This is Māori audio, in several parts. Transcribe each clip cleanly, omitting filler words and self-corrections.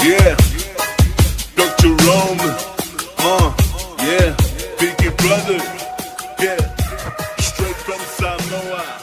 Yeah, Dr. Rome, yeah, Pinky Brother, yeah, straight from Samoa.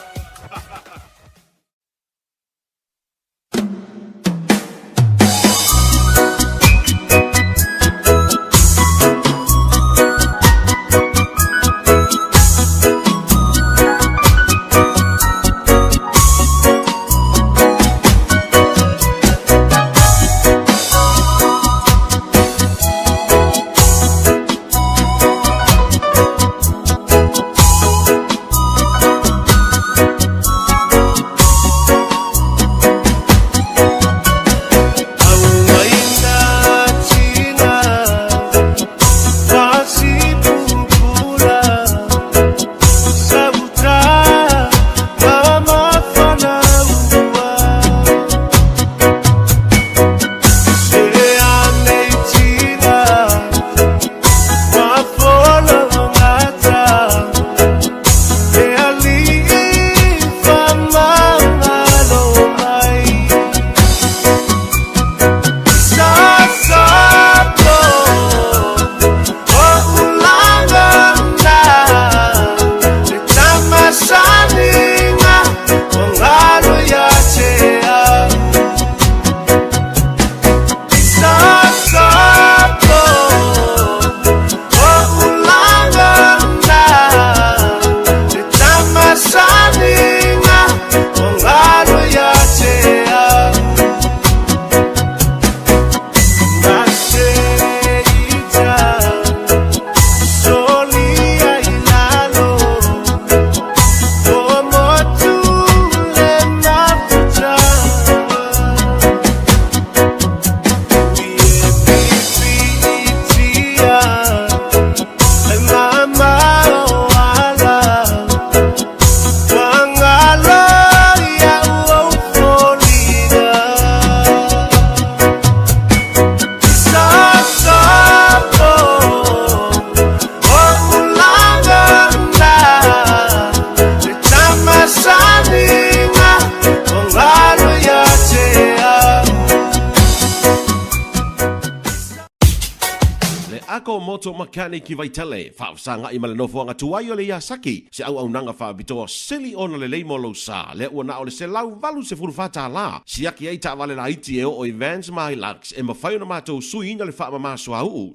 Ako moto mechanic vai tele fa sanga i malenofo nga tuai o le Yasaki se au nanga fa bitoa sili ona le leimo lo sa le ona o le se lau valu se furu fata la si aki ai ta vale la iti o events my lux e mafai na mato sui ina le fa mama swau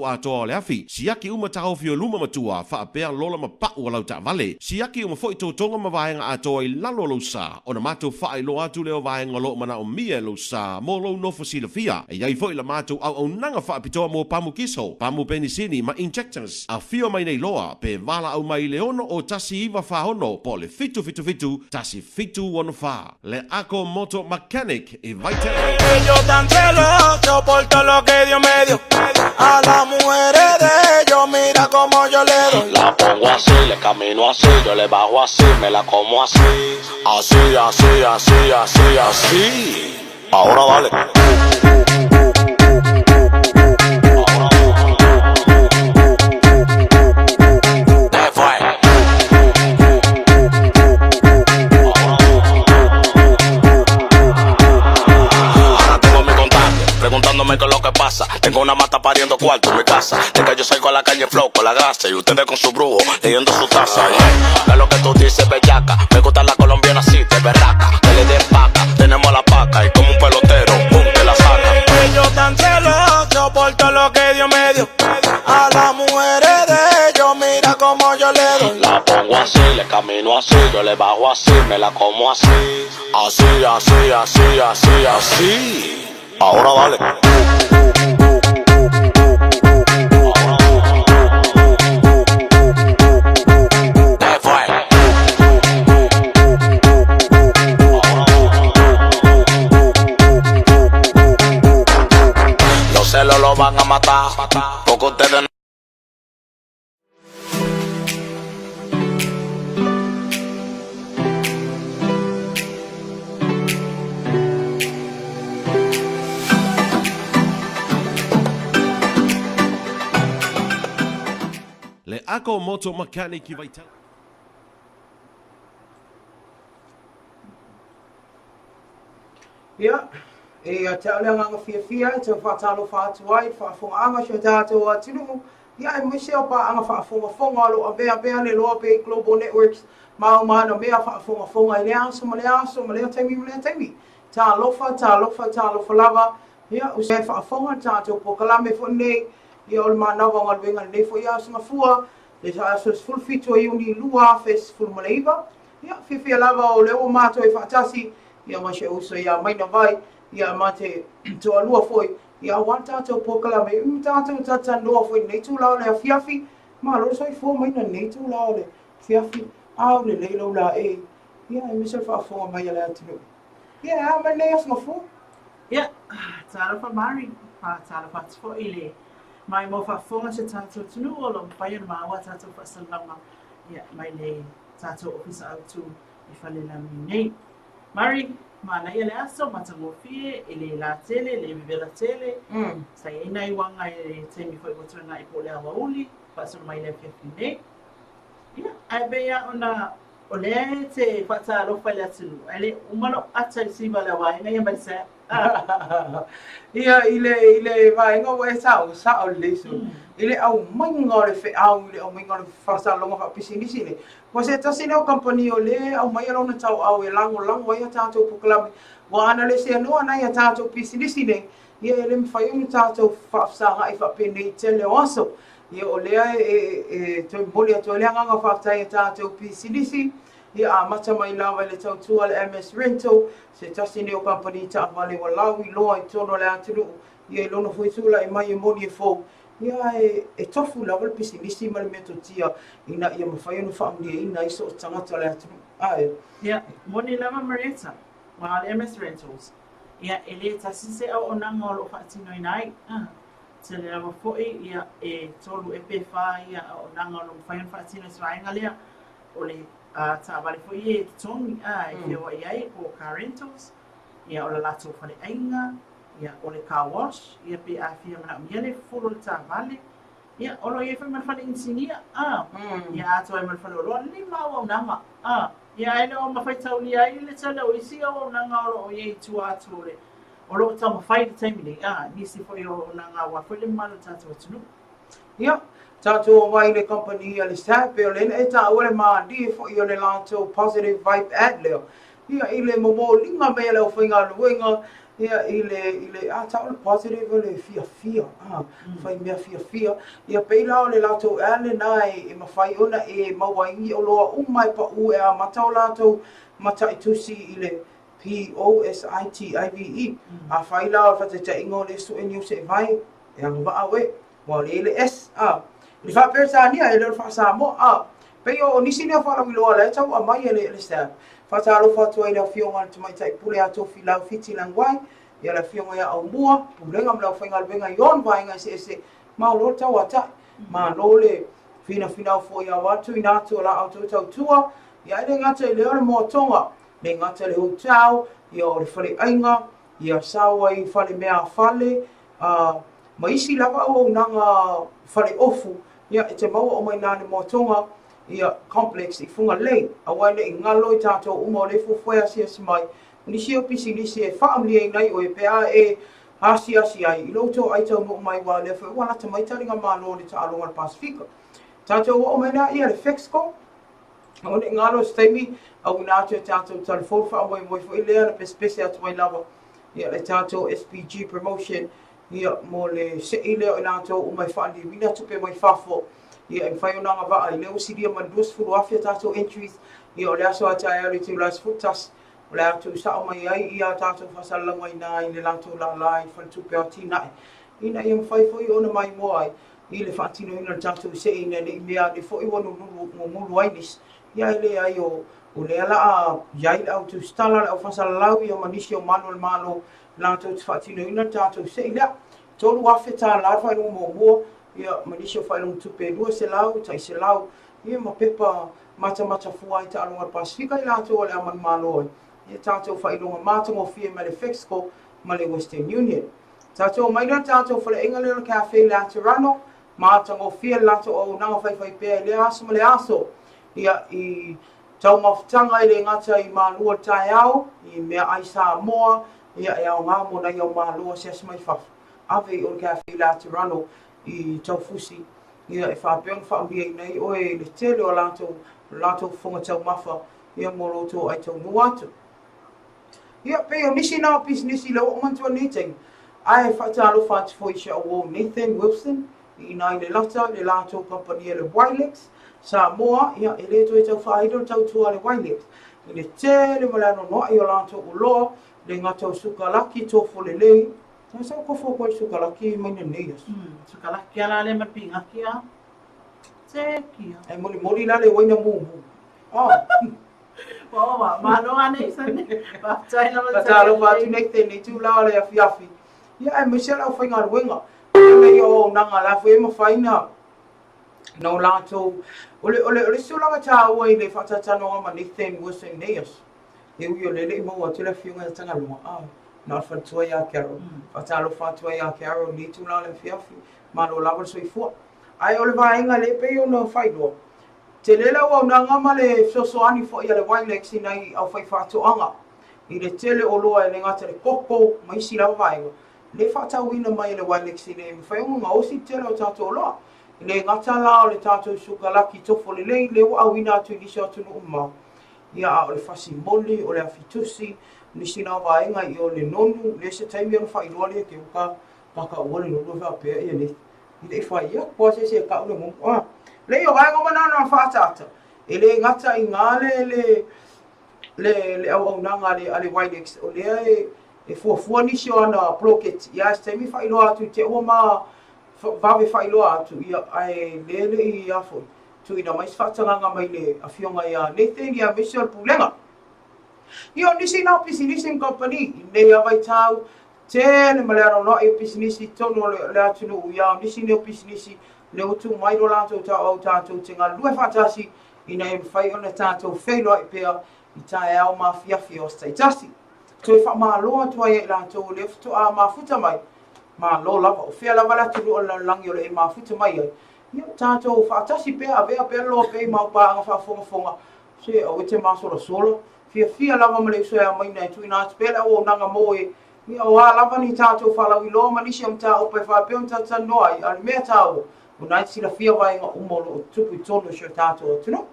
a to le afi si aki uma ta ofio luma matua fa pe lola ma pa o lau ta vale si aki uma foi to tonga ma vaenga a to i lalo lo sa ona mato fa i lo atu le o vaenga lo mana o mie lo sa mo lo no fosilafia e ai foi la mato au nanga fa bitoa mo pamukiso pamu penicini ma injectors a fio mai nei loa pe vala au mai leono o tasi iwa fahono po le fitu tasi fitu wono fa le ako moto mechanic e vai tele. Ellos tan celosos por todo lo que Dios me dio. A las mujeres de ellos mira como yo le doy. La pongo así, le camino así, yo le bajo así, me la como así. Así, así, así, así, así. Ahora vale. Preguntándome qué es lo que pasa. Tengo una mata pariendo cuarto en mi casa. De que yo salgo a la calle flow con la grasa y ustedes con su brujo leyendo su taza. ¿Qué es lo que tú dices, bellaca? Me gusta la colombiana así, de berraca. Que le den paca, tenemos la paca y como un pelotero, pum, te la saca. Ellos tan celosos por todo lo que Dios me dio. A las mujeres de ellos mira como yo le doy. La pongo así, le camino así, yo le bajo así, me la como así. Así, así, así, así, así. Ahora vale. Los celos lo van a matar, porque ustedes no. Le ako moto mechanic vai tele. Ja, e a te alea nganga fia te whaatalo whaatuai, whaafonga sio tātou atinu, ia e mwese o pa anga whaafonga lo a bea le LOABAY Global Networks, mau mana mea whaafonga i lea aso, ma lea taimi, tā lofa lava, ia o se whaafonga tātou pokalame fo nei, ia o le manawa ngā luenga nei fo ia aso Gafua, le sa aso fulfitu a Iuni lua fes fulmaleiva, ia fia lava o leo mātou e whaatasi, ia mwese uso ia maina vai, ia mate to alua foi ia wanta to pokala me tatou tata no foi nei tu lao le fiafi ma lo soi fo mai na nei tu lao le fiafi au le leilo la e ia e misel fa fo mai la tu ia a ma nei as no fo ia tala fa mari pa tala fa fo ile mai mo fa fo se tatou tunu o lo pai ma wa tatou fa salama ia mai le tatou ofisa au tu i fale la nei mari mana ia le aso matangofie ele la tele le vivela tele sai ina i wanga e temi foi botona i pole awauli paso mai le fiafine ia ai bea ona ole te fata lo fale atu ele umalo ata si bala wa ina ia balsa ia ile vai ngo e sa o le so ile au mai ngore fe au ile au mai ngore fasa longa fa pisini sine mo se ta sine o company o le au mai ona tau au e lango ia tatou puklami wa ana le se no ana ia tatou pisini sine ia ele mfai un tatou fa sa ai fa pene tele oso ia o le e to boli to le nga fa ta tatou pisini sine ia a mata mai lava le tau tua le MS Rental se ta sine o company ta vale wa lawi loa i tono le atulu ia lono foi sula e mai e moni e fo ia e tofu lava le pisinisi ma le metotia ina ia mawhai anu whaamlia ina iso o tangata le atulu ae ia moni lava Marietta ma le MS Rentals ia ele ta sise au o nanga o lo whaatino inai te le lava foi ia e tolu e pefa ia o nanga o lo mwhai anu whaatino israenga lea o le ta vale foi e tongi e fia wa iai o car rentals ia o la lato fale ainga ia o le car wash ia pe a fia mana miele fulu le ta vale ia o lo ia foi mana fale insinia ia ato ai mana fale o loa lima o nanga ia ele o mawhai tauli ai le tala o isi o nanga o lo iai tua atu le o lo ta mawhai le taimile nisi foi o nanga wa foi le mana tatu atunu ia tatou mai le company ia le staff pe o le e ta o le mandi fo i o le lato positive vibe ad leo ia i le momo linga me le o whainga luenga ia i le ta o le positive o le fia whai mea fia ia peila o le lato ale nai e mawhai ona e mawaingi o loa umai pa u e a mata o lato mata i tusi i le POSITIVE a whaila o whatata ingo le su e niu se vai e anga wa awe wa le S Ni fa persania ele fa sa mo pe o nisi ne fa la wiloa le tau a mai ele sta fa ta lo fa to ina fio ngal mai tai pule a to fi la fiti langwai ya la fio ya au mua pulenga mla fa ngal benga yon vai nga se ma lo tau ata ma lo le fina fo ya watu ina to la auto tau tua ya le ngata le o mo tonga le ngata le hotel ya o le fale ainga ya sawa i fale mea fale ma isi lava o nanga fale ofu ia e te maua o mai nane motonga ia complex i funga lei a waine i ngalo i tātou uma o le fufuea sia mai nisi o pisi nisi e whaamlia i nei o e pea e asi ai i loto ai tau mo mai wa le fwe wana ta mai taringa malo le ta alonga le Pasifika tātou o mai na ia le Fexco o ne ngalo stemi au nātou e tātou telefon wha amoi moi fo i lea na pespese atu mai lava ia le tātou SPG promotion ia mo le se ile o nātou o mai whaandi mina tupe mai whafo ia e whai o nanga waa i leo siria manduas furu afia tātou entries ia o le aso ata e ari te ulas futas o le atu sa o mai ai ia tātou whasalanga i nā i le lātou la lai whai tupe o tina ina ia mwhai fo i ona mai moai i le whaatino ina tātou se ina le i mea le fo i wanu mulu ainis ia i le ai o le ala a iai au tu stala au whasalau i o manisi o manuel malo lātou te whaatino ina tātou se ina tolu afe tā larwa i mo mua ia manisi o whailong tupe lua se lau, tai se lau ia ma pepa mata fua i ta alonga Pasifika i lātou o le aman malo ia tātou whailonga mātango fia ma le Fexco ma le Western Union tātou maina tātou whale inga leo cafe le Atirano mātango fia lātou o nanga whai pēa i le aso ma le aso ia i tau mawhtanga i le ngata i mālua tai au i mea ai Samoa ia e au ngā mona ia o māloa se asmai whafu. Awe o kia whila te rano I taufusi, ia e whāpeon whaambia I nei oe le tele o lātou whunga tau mawha, ia moro tō ai tau nuatu. Ia pe o nisi nā nisi le o mantua nei tei, ai whaatalo whaati fo isha o Nathan Wilson, I nai le lata le lātou kompania le Wilex, Samoa, ia e le toi tau whahido tau tua le Wilex. I le tele malano noa I o lātou o loa, le ngatau sukalaki tōfo le lei, tā sao kofo koe sukalaki maina nei asu. Sukalaki ala le mapinga kia. Te kia. E mori la le waina mūmu. Oa, manoa nei sane. Patalo whātu nei tēnei tūlao le afi. Ia e Michelle au whainga ruenga. Nei o nanga la whae mawhaina. Nau lātou. Ole sulanga tā ua I le whatatano ama Nathan Wilson nei asu. E ui o lele I maua tila whiunga e tanga lunga. Nā whatua ia Carol. Whatalo whatua ia Carol. Ni tūlao le whiawhi. Malo lawa soi fua. Ai ole vaenga le pe o no whaidua. Te lela o na ngama le sosoani fo ia le Wilex I nei au whai whātoanga. I le tele o loa e le ngata le koko mai si lawa vaenga. Le whātauina mai le Wilex I nei mwhaiunga ngā osi tele o tātou o loa. I le ngata la o le tātou sukalaki tofo le lei le wa awina atu I nisi atu no umau. Ia o le whasi moli o le awhitusi. Nisi nā vaenga I o le nonu. Le se taimi anu whailua le ke uka. Paka ua le nonu wha pēr ia nei. I le whai ia, kua se ka ule mungu. Le o vaenga manana whaatata. E le ngata I ngā le au nanga le Wilex. O lea e fuafua nisi o ana bloket. Ia se taimi whailoa atu te ua maa vawe whailoa atu. Ia ai lele I afo. Tu ina mais whaatanganga mai le awhionga ia Nathan ia Michelle Pulenga. Ia nisi nā pisi nisi company. Nei awai tau. Tēne malero no e pisinisi tono le atunu ia nisi ne pisinisi le utu mai ro lato ta o tato tinga lue fatasi ina e fai ona tato feilo I pea I tae au mafiafi o staitasi. To e fa malo to e lato le futu a mafuta mai. Ma lo lava o fea lava latu o langi o le mafuta mai ai. Ia tato fatasi pea ave lo pe ma pa nga fa fonga. Se o te masolo solo. Fia lava male so e mai nei tu ina spela o nanga moe. Ia o lava ni tātou whalau I loa manisi am tā opai whapeon tā noa I ale mea tāu. O nai sila whia vai ngā umolo o tupu I tono sio tātou o tuno.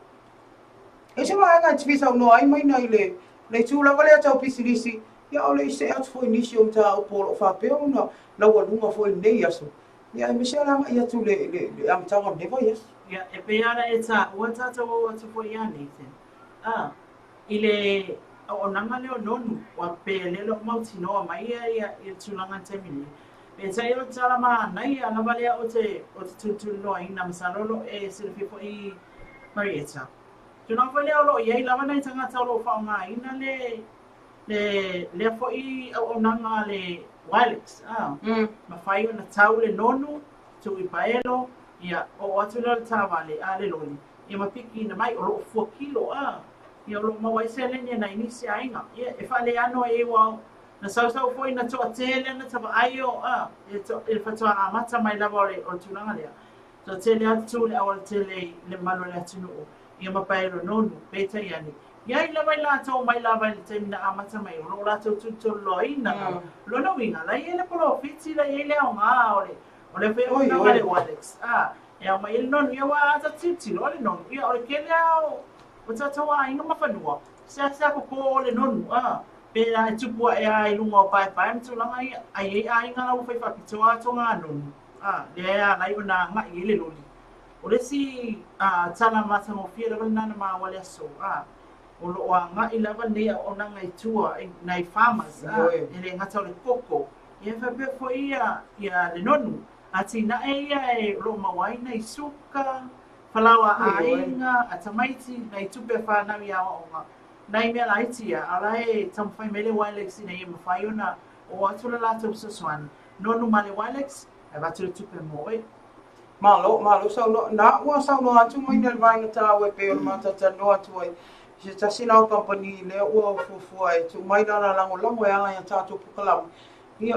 E se mai ngai tivisa o noa I mai nei le tūlava lea tau pisilisi. Ia o le I se atu fwoi nisi am tā opolo whapeon na laua lunga fwoi nei asu. Ia e mese alanga I atu le am tanga never yes. Ia e pe ana e tā ua tātou o atu fo ia Nathan. I le o nanga leo nonu wa pe lelo mauti noa mai ia I tulanga temini. Pe tai o tala ma nai ana vale o te tutu noa ina masalolo e silfifo I Marietta. Tuna vale o lo ia lava nai tanga talo fa nga ina le fo I o nanga le Wilex. Ma fai ona tau le nonu tu I paelo ia o atu le tawale a le loli. Ia mapiki na mai o lo 4 kilo Ia lo mawai selene na inisi ainga. Ia e whale ano e wau. Na sau foi na toa tele na tava aio. E whatua a mata mai lava o tunanga lea. So tele atu le awal tele le malo le atunu o. Ia mapaero nonu, peta iani. Ia I lava I lato mai lava le temina a mata mai. Lo lato tuto lo ina. Lo na winga. La ia le polo fiti la ia le au ngā ole. Ole whea o nanga le Wilex. Ia mai ele nonu. Ia wa ata titi lo le nonu. Ia ole kele au. O tatawa inga mawhanua. Sea ko le nonu. Pera e tupua e ai lunga o pai mtulanga ia. Ai inga lau whai whapitoa ato ngā nonu. Lea nai o nā ngai ele loli. O le si tala matango fia lava nana maa wale aso. O lo o ngai lava nea o nanga I tua nai farmers. Ele ngata o le koko. Ia whapea fo ia le nonu. Ati na ia e lo mawai nei suka. Falawa a inga, a tamaiti, na I tupe whanau ia onga. Nai mea laitia, ala e tamwhai mele Wilex ina ia mawhai ona o atula lātou saswan. Nonu male Wilex, e watula tupe moe. Malo, sau no, na ua sau no atu mai nel vainga tā ue pe o matata no atu ai. Se tasina o company le ua o fufua e tu mai nana lango e anga ia tātou pukalamu. Ia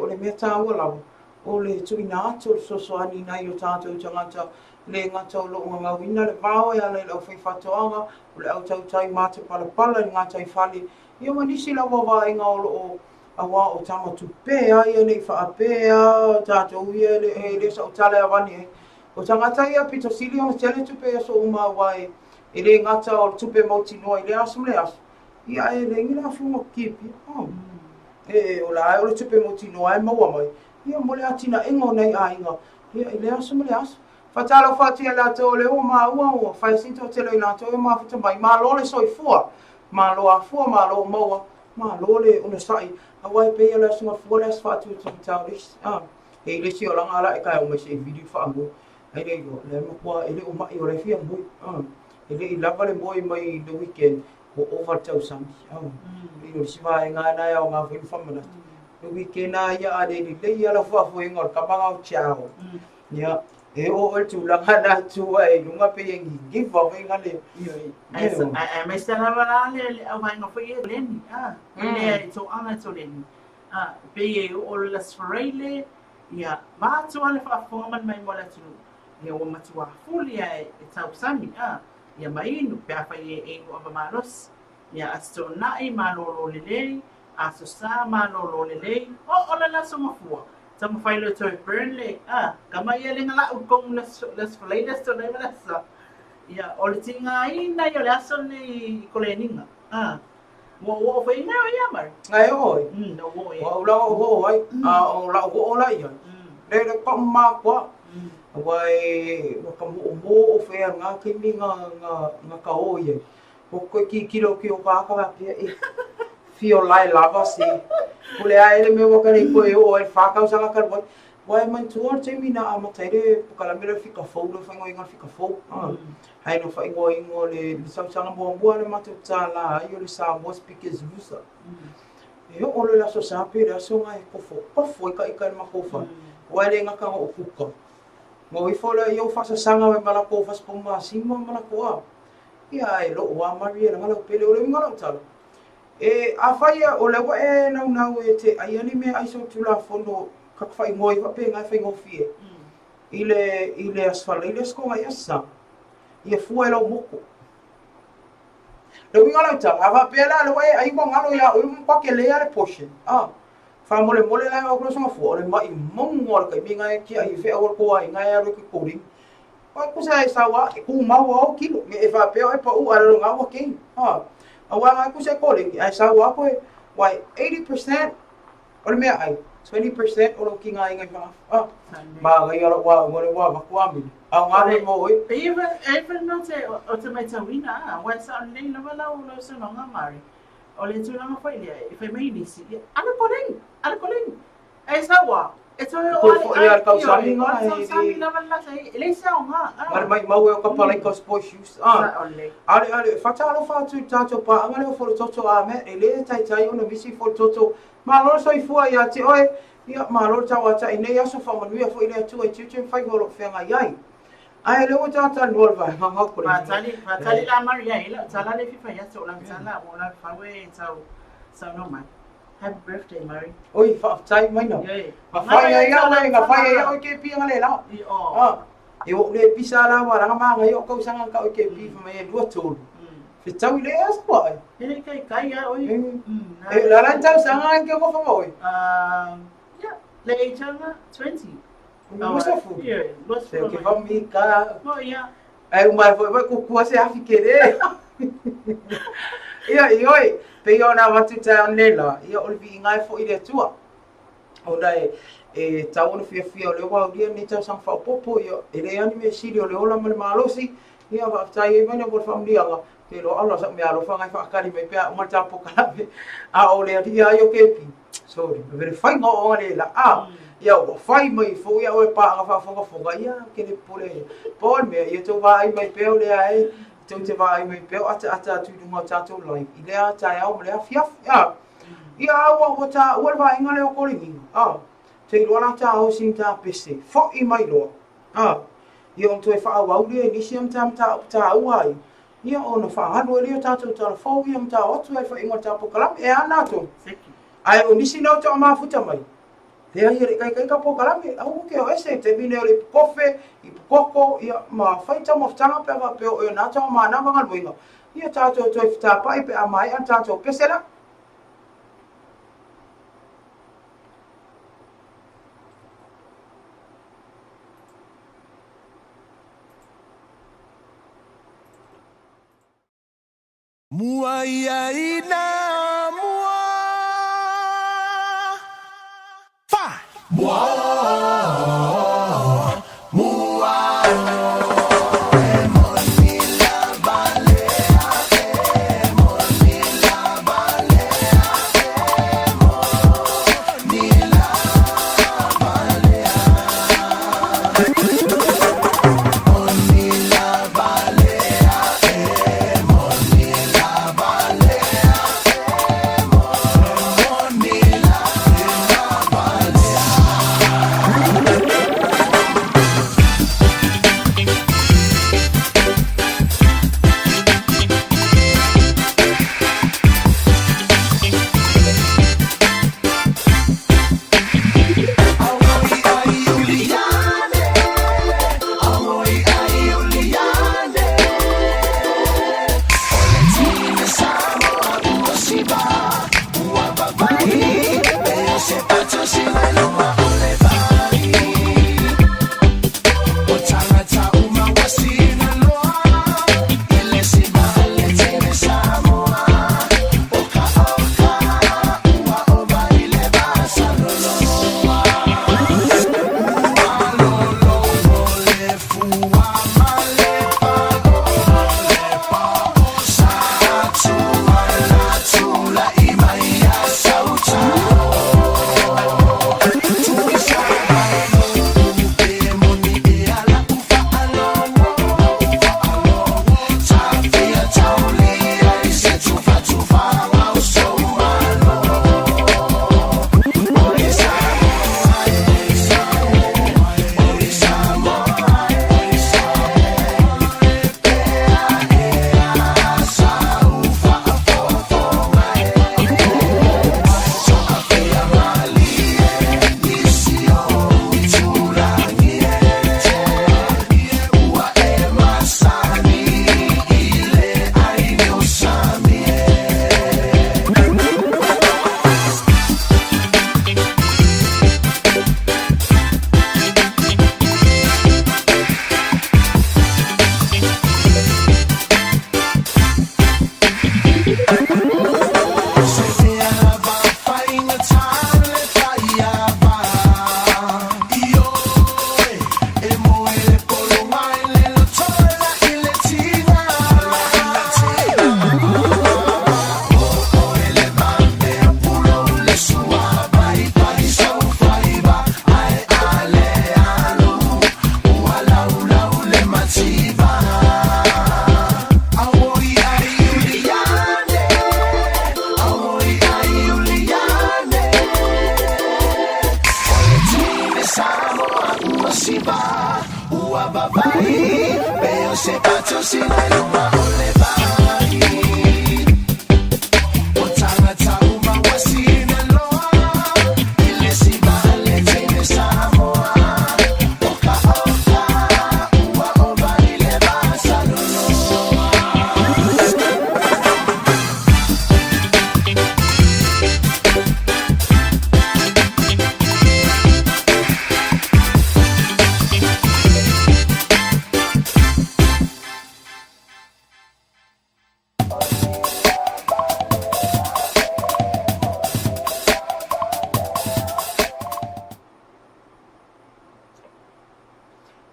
o le mea tā ua lau. O le tuina atu sosoani nai o tātou tangata. Le ngata o loo ngā wina le vāo e ala I lau whai whatoanga, o le au tau tai māta pala I ngā tai whale. Ia manisi lau wawa e ngā o loo awa o tama tupea ia nei whaapea tātou ia le sa o tala awani e. O tangata ia pito sili o tele tupea so uma wai e le ngata o tupe mauti noa i le asu le asu. Ia e le ngira funga kipi. E o la o le tupe mauti noa e maua mai. Ia mo le atina ingo nei a inga. Ia i le asu le asu. Fatalo fatia la to le o ma o fai sinto tele na to ma fata mai ma lo le soifua. Ma lo afua ma lo maua. Ma lo le una sai. Awai pe ala sunga fua le fatu tau ris. E le si o langa ala e kai o me se video fa angu. Ai le yo le mo kwa ele o mai o le fia mo. Ele I lava le moi mai the weekend o over tau sami. Io si vai ngana ya o nga fo famana. The weekend na ya ade ni le ya la fo fo ngor ka banga o chao. Ya e o tu la ngana tu ai lunga pe ngi give away ngale. Ai me sta la le au vai no fo ye len. Le to ana to len. Pe o la sfrele ya ma tu ale fa fo man mai mo la tu. Ya o matua fulia e tau sami. Ia mai no pe fa e no malos ia asto nai malolo lelei aso sa malolo lelei o la so mafua tama fai lo to burnley kama ia le ngala ukong las fleidas to le malasa ia o le tinga ina ia le aso ni koleninga wo fai na ia mar Ai oi. no wo ia O la o ai o la o la ia. Le pa ma kwa. Wai mo o fe nga kimi nga ka o ye. O ko ki kilo ki o ka ka pe e. Fio lai lava si. Pule ai le me wo ka ni ko e o e fa ka usanga ka bo. Wai man tuor te mina a mataire po kala mera fika fo lo fa ngoi nga fika fo. Hai no fa ngoi ngo le sa usanga bo bo le matu tala ai o le sa mo speakers lusa. E o le la so sa pe la so ngai ko fo. Pa fo ka ma ko fa. Wai le nga ka o puka. Mo I fola yo fasa sanga me mala ko fas poma sima mala ko a. Ia e lo wa Maria na mala pele o le ngala tala. E a faia o le wa e na e te ai ani me ai so tula fondo ka fai ngoi va pe ngai fai ngofie. Ile asfala ile sko ngai asa. Ia fu elo moko. Le ngala tala ava pela le wa ai mo ngalo ya o mo pa ke le ya le portion. Fa mole la o so fu o le mai mongo ka mi ngai ki ai fe o ko ai ngai aro ki kori. Pa ku sa wa ku ma wa kilo me e fa pe o pa u aro nga wa king. Awa nga ku sa kori ai sa wa ko why 80% o le me ai 20% o lo ki ngai ngai fa. Ma ga yo wa wa ku ami. Nga le mo e. even no te o te mai tawina wa sa le na wala o lo so nga mari. O le tu langa fai le e fai mai nisi ana koleng e sa wa e to o ia ka usami nga sami na wala sai le sa nga mai mau e ka pala ka sport shoes ale fatalo fatu tato pa ngale o fo toto a me ele tai ona visi fo toto ma lo so I fu ia ti oi ia ma lo tawa ta ine ia so fa manu ia fo ile tu e tu fai go lo fe nga yai ai le o tata nolva nga ko Patali la Maria ila tala le fifa ya so la tala o la fa we so no man. Happy birthday Mary. Oi fa tai mai no. Ma fa nga fa o ke pi nga le la. E o le pisa la wa nga ma nga yo ko sanga ka o ke pi fa mai do to. Fi tau le as po. Ele kai ya oi. E la la tau sanga ke ko fa oi. Ya le changa 20. Nossa fu. Los Que vamos ficar. Oh yeah. Aí o mais vai com você a querer. E oi, peiona na watu ta nela. E o vi ngai fo ile tua. O dai e tau no fia o le wa dia ni tau sang fa popo yo. Ele ani me siri o le ola mal malosi. Ia va tai e mana por família nga. Ke lo ala sa me alo fa ngai fa kali me pe o mata po kala. A o le dia yo ke pi. Sorry, very fine ngo o le la. Ia o fai mai fo ia o pa nga fa fo ia ke le pole. Pol me ia to vai mai pe o le ai. Te vai mai pe ata tu no tato live. Ile ata ia o le afia. Ia o ta o vai ngale o kolingi. Te lo na ta o sin ta pese. Fo I mai lo. Ia on to fa wa ule ni sim tam ta ai. Ia on fa hanu le tato ta fo ia ta o tu fa ingo ta po kala e ana to. Ai o ni sino to ma futa mai. Te ai re kai ka po kala me au ke o ese te vine o le kofe I koko ia ma fai ta mo tanga pe va pe o na ta ma na nga luinga. Ia tato to fta pai pe a mai an tato pesela. Mua ia ina mua. Five. Mua.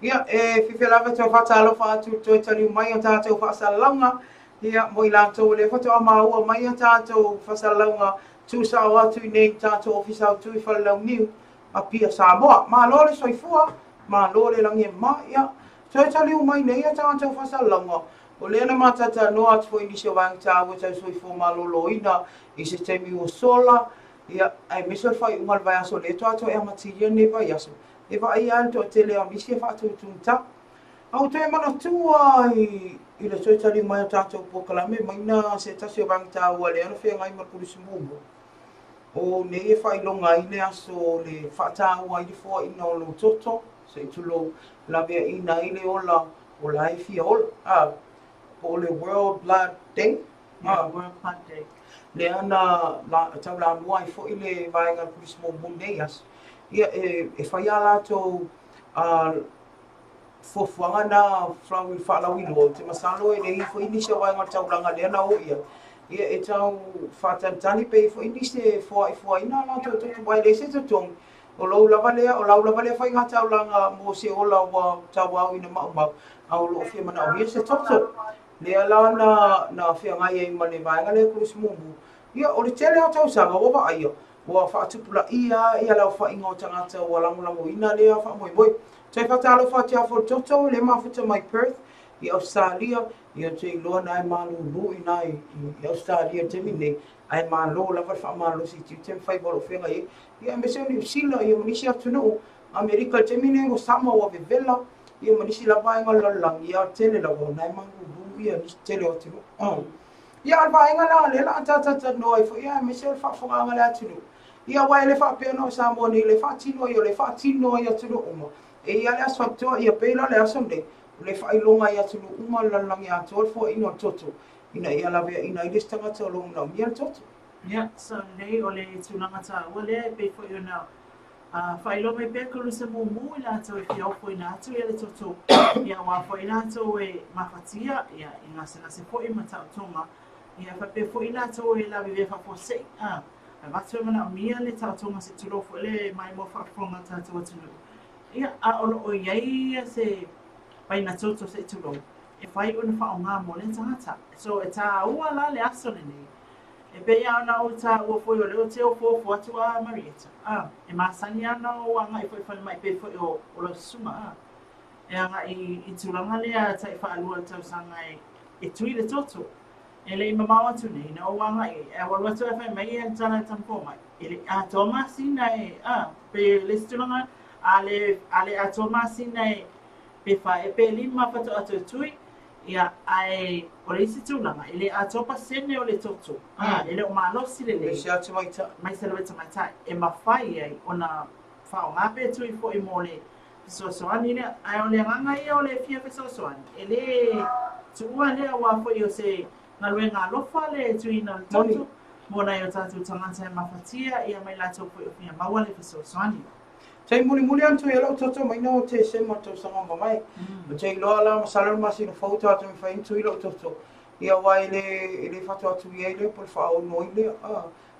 Ia, whiwhi lawa tō whatalofa atu tō tali mai o tātou whasalanga. Ia, moi lātou le whato a maua mai o tātou whasalanga. Tūsao atu nei tātou ofisau tui whalau niu. A pia Samoa. Mā lore soifua, mā lore langi mā ia. Tō tali mai nei o tātou whasalanga. O lena matata no atu fo inisi o wangi tāua tau soifua mā lolo ina. I se temi o sola. Ia, ai meso whai ungal vai aso le tō ato e amatiria ne vai aso. E vai ai to tele a misi fa tu tunta au te mana tua i le toi tali mai tato pokalame mai na se tasi bang ta wa le no fe ngai mar kulisi mumo o ne e fai longa i le aso le fa ta wa i fo i no lo toto se tu lo la via i na i le ola o la i fi ol o le World Blood Day World Blood Day le ana la tau la mua i fo i le vai ngai kulisi mumo nei as ia e whai ala tō fofuanga na flau fala wilo te masalo e nei fo ini se wai ngata ulanga le na o ia ia e tau fatantani pe fo ini se fo ina na to wai le se to tong o lo lava le fai ngata ulanga mo se o la wa tau ina ma au lo fia mana o ia se toto le ala na fia ngai e mane vai ngale krus mumbu ia o le tele o tau sanga o va ia wa fa tupula ia la fa ingo tangata o lango ina le fa moi Te whatalo whatea for toto, le mawhita mai Perth, i Australia, i te loa na ai malulu i nai, i Australia te mine, ai malo, lava wha malo si ti te mwhai whenga e, i a meseo ni usila, i a manisi atunu, Amerika te mine, o Samoa vevela, i a manisi lava inga lalang, i a tele lava, nai malulu, i a nisi tele atunu. I a alwa inga la, le la tata noi, i a meseo whawhanga le atunu. I a wai le whapea no Samoa ni, le whatino i o le whatino i atunu uma. E ia le aswaptoa ia peila le asonde le whailonga ia tulu uma lalangi a tol fo ino toto ina ia lawe ina i listanga te olong na mia toto. Ia, so nei o le tunanga ta ua le pe fo i na whailonga i peka lu se mumu i la tau i whiau fo i na atu ia le toto ia wa fo i na tau e mawhatia ia i ngase fo i matau tonga ia whape fo i na tau e lawe vea whafo sei a watu e mana mia le tau tonga se tulo fo le mai mo whafonga tatu atunu. Ia a ono o iai se paina toto se tulo. E whai o na wha o ngā mo le tangata. So e tā ua la le aso le nei. E pe ia ona o tā ua fwoi o leo te o fo atu a Marieta. E māsani ana o anga i whai mai pe fwoi o lo suma. E anga i tulanga lea tai wha alua tau sanga e tui le toto. E le ima mau atu nei na o anga e walua tu e whai mai e tana tampo mai. E le a tō māsina e pe le tulanga ale a Tomasina pe fa e pe lima fato atu tui ia ai o le isi tūlanga ele a topa sene o le toto ele o malosi le le Se atu mai ta. mai se leweta mai tai e mawhai ai ona whao ngape tui fo i mo le fisosoani le ai o le nganga ia o le fia fisosoani ele tuua lea wa fo i o se ngalue ngā lofa le tui na le toto mona i o tatu tangata e mawhatia ia mai lato fo i o fia maua le fisosoani Tei muli antu e lau toto mai no te sema tau sanga mai. Tei loa la masala masi no fauta atu mi whain tui lau toto. Ia wai le whatu atu i eile pol whao noi le.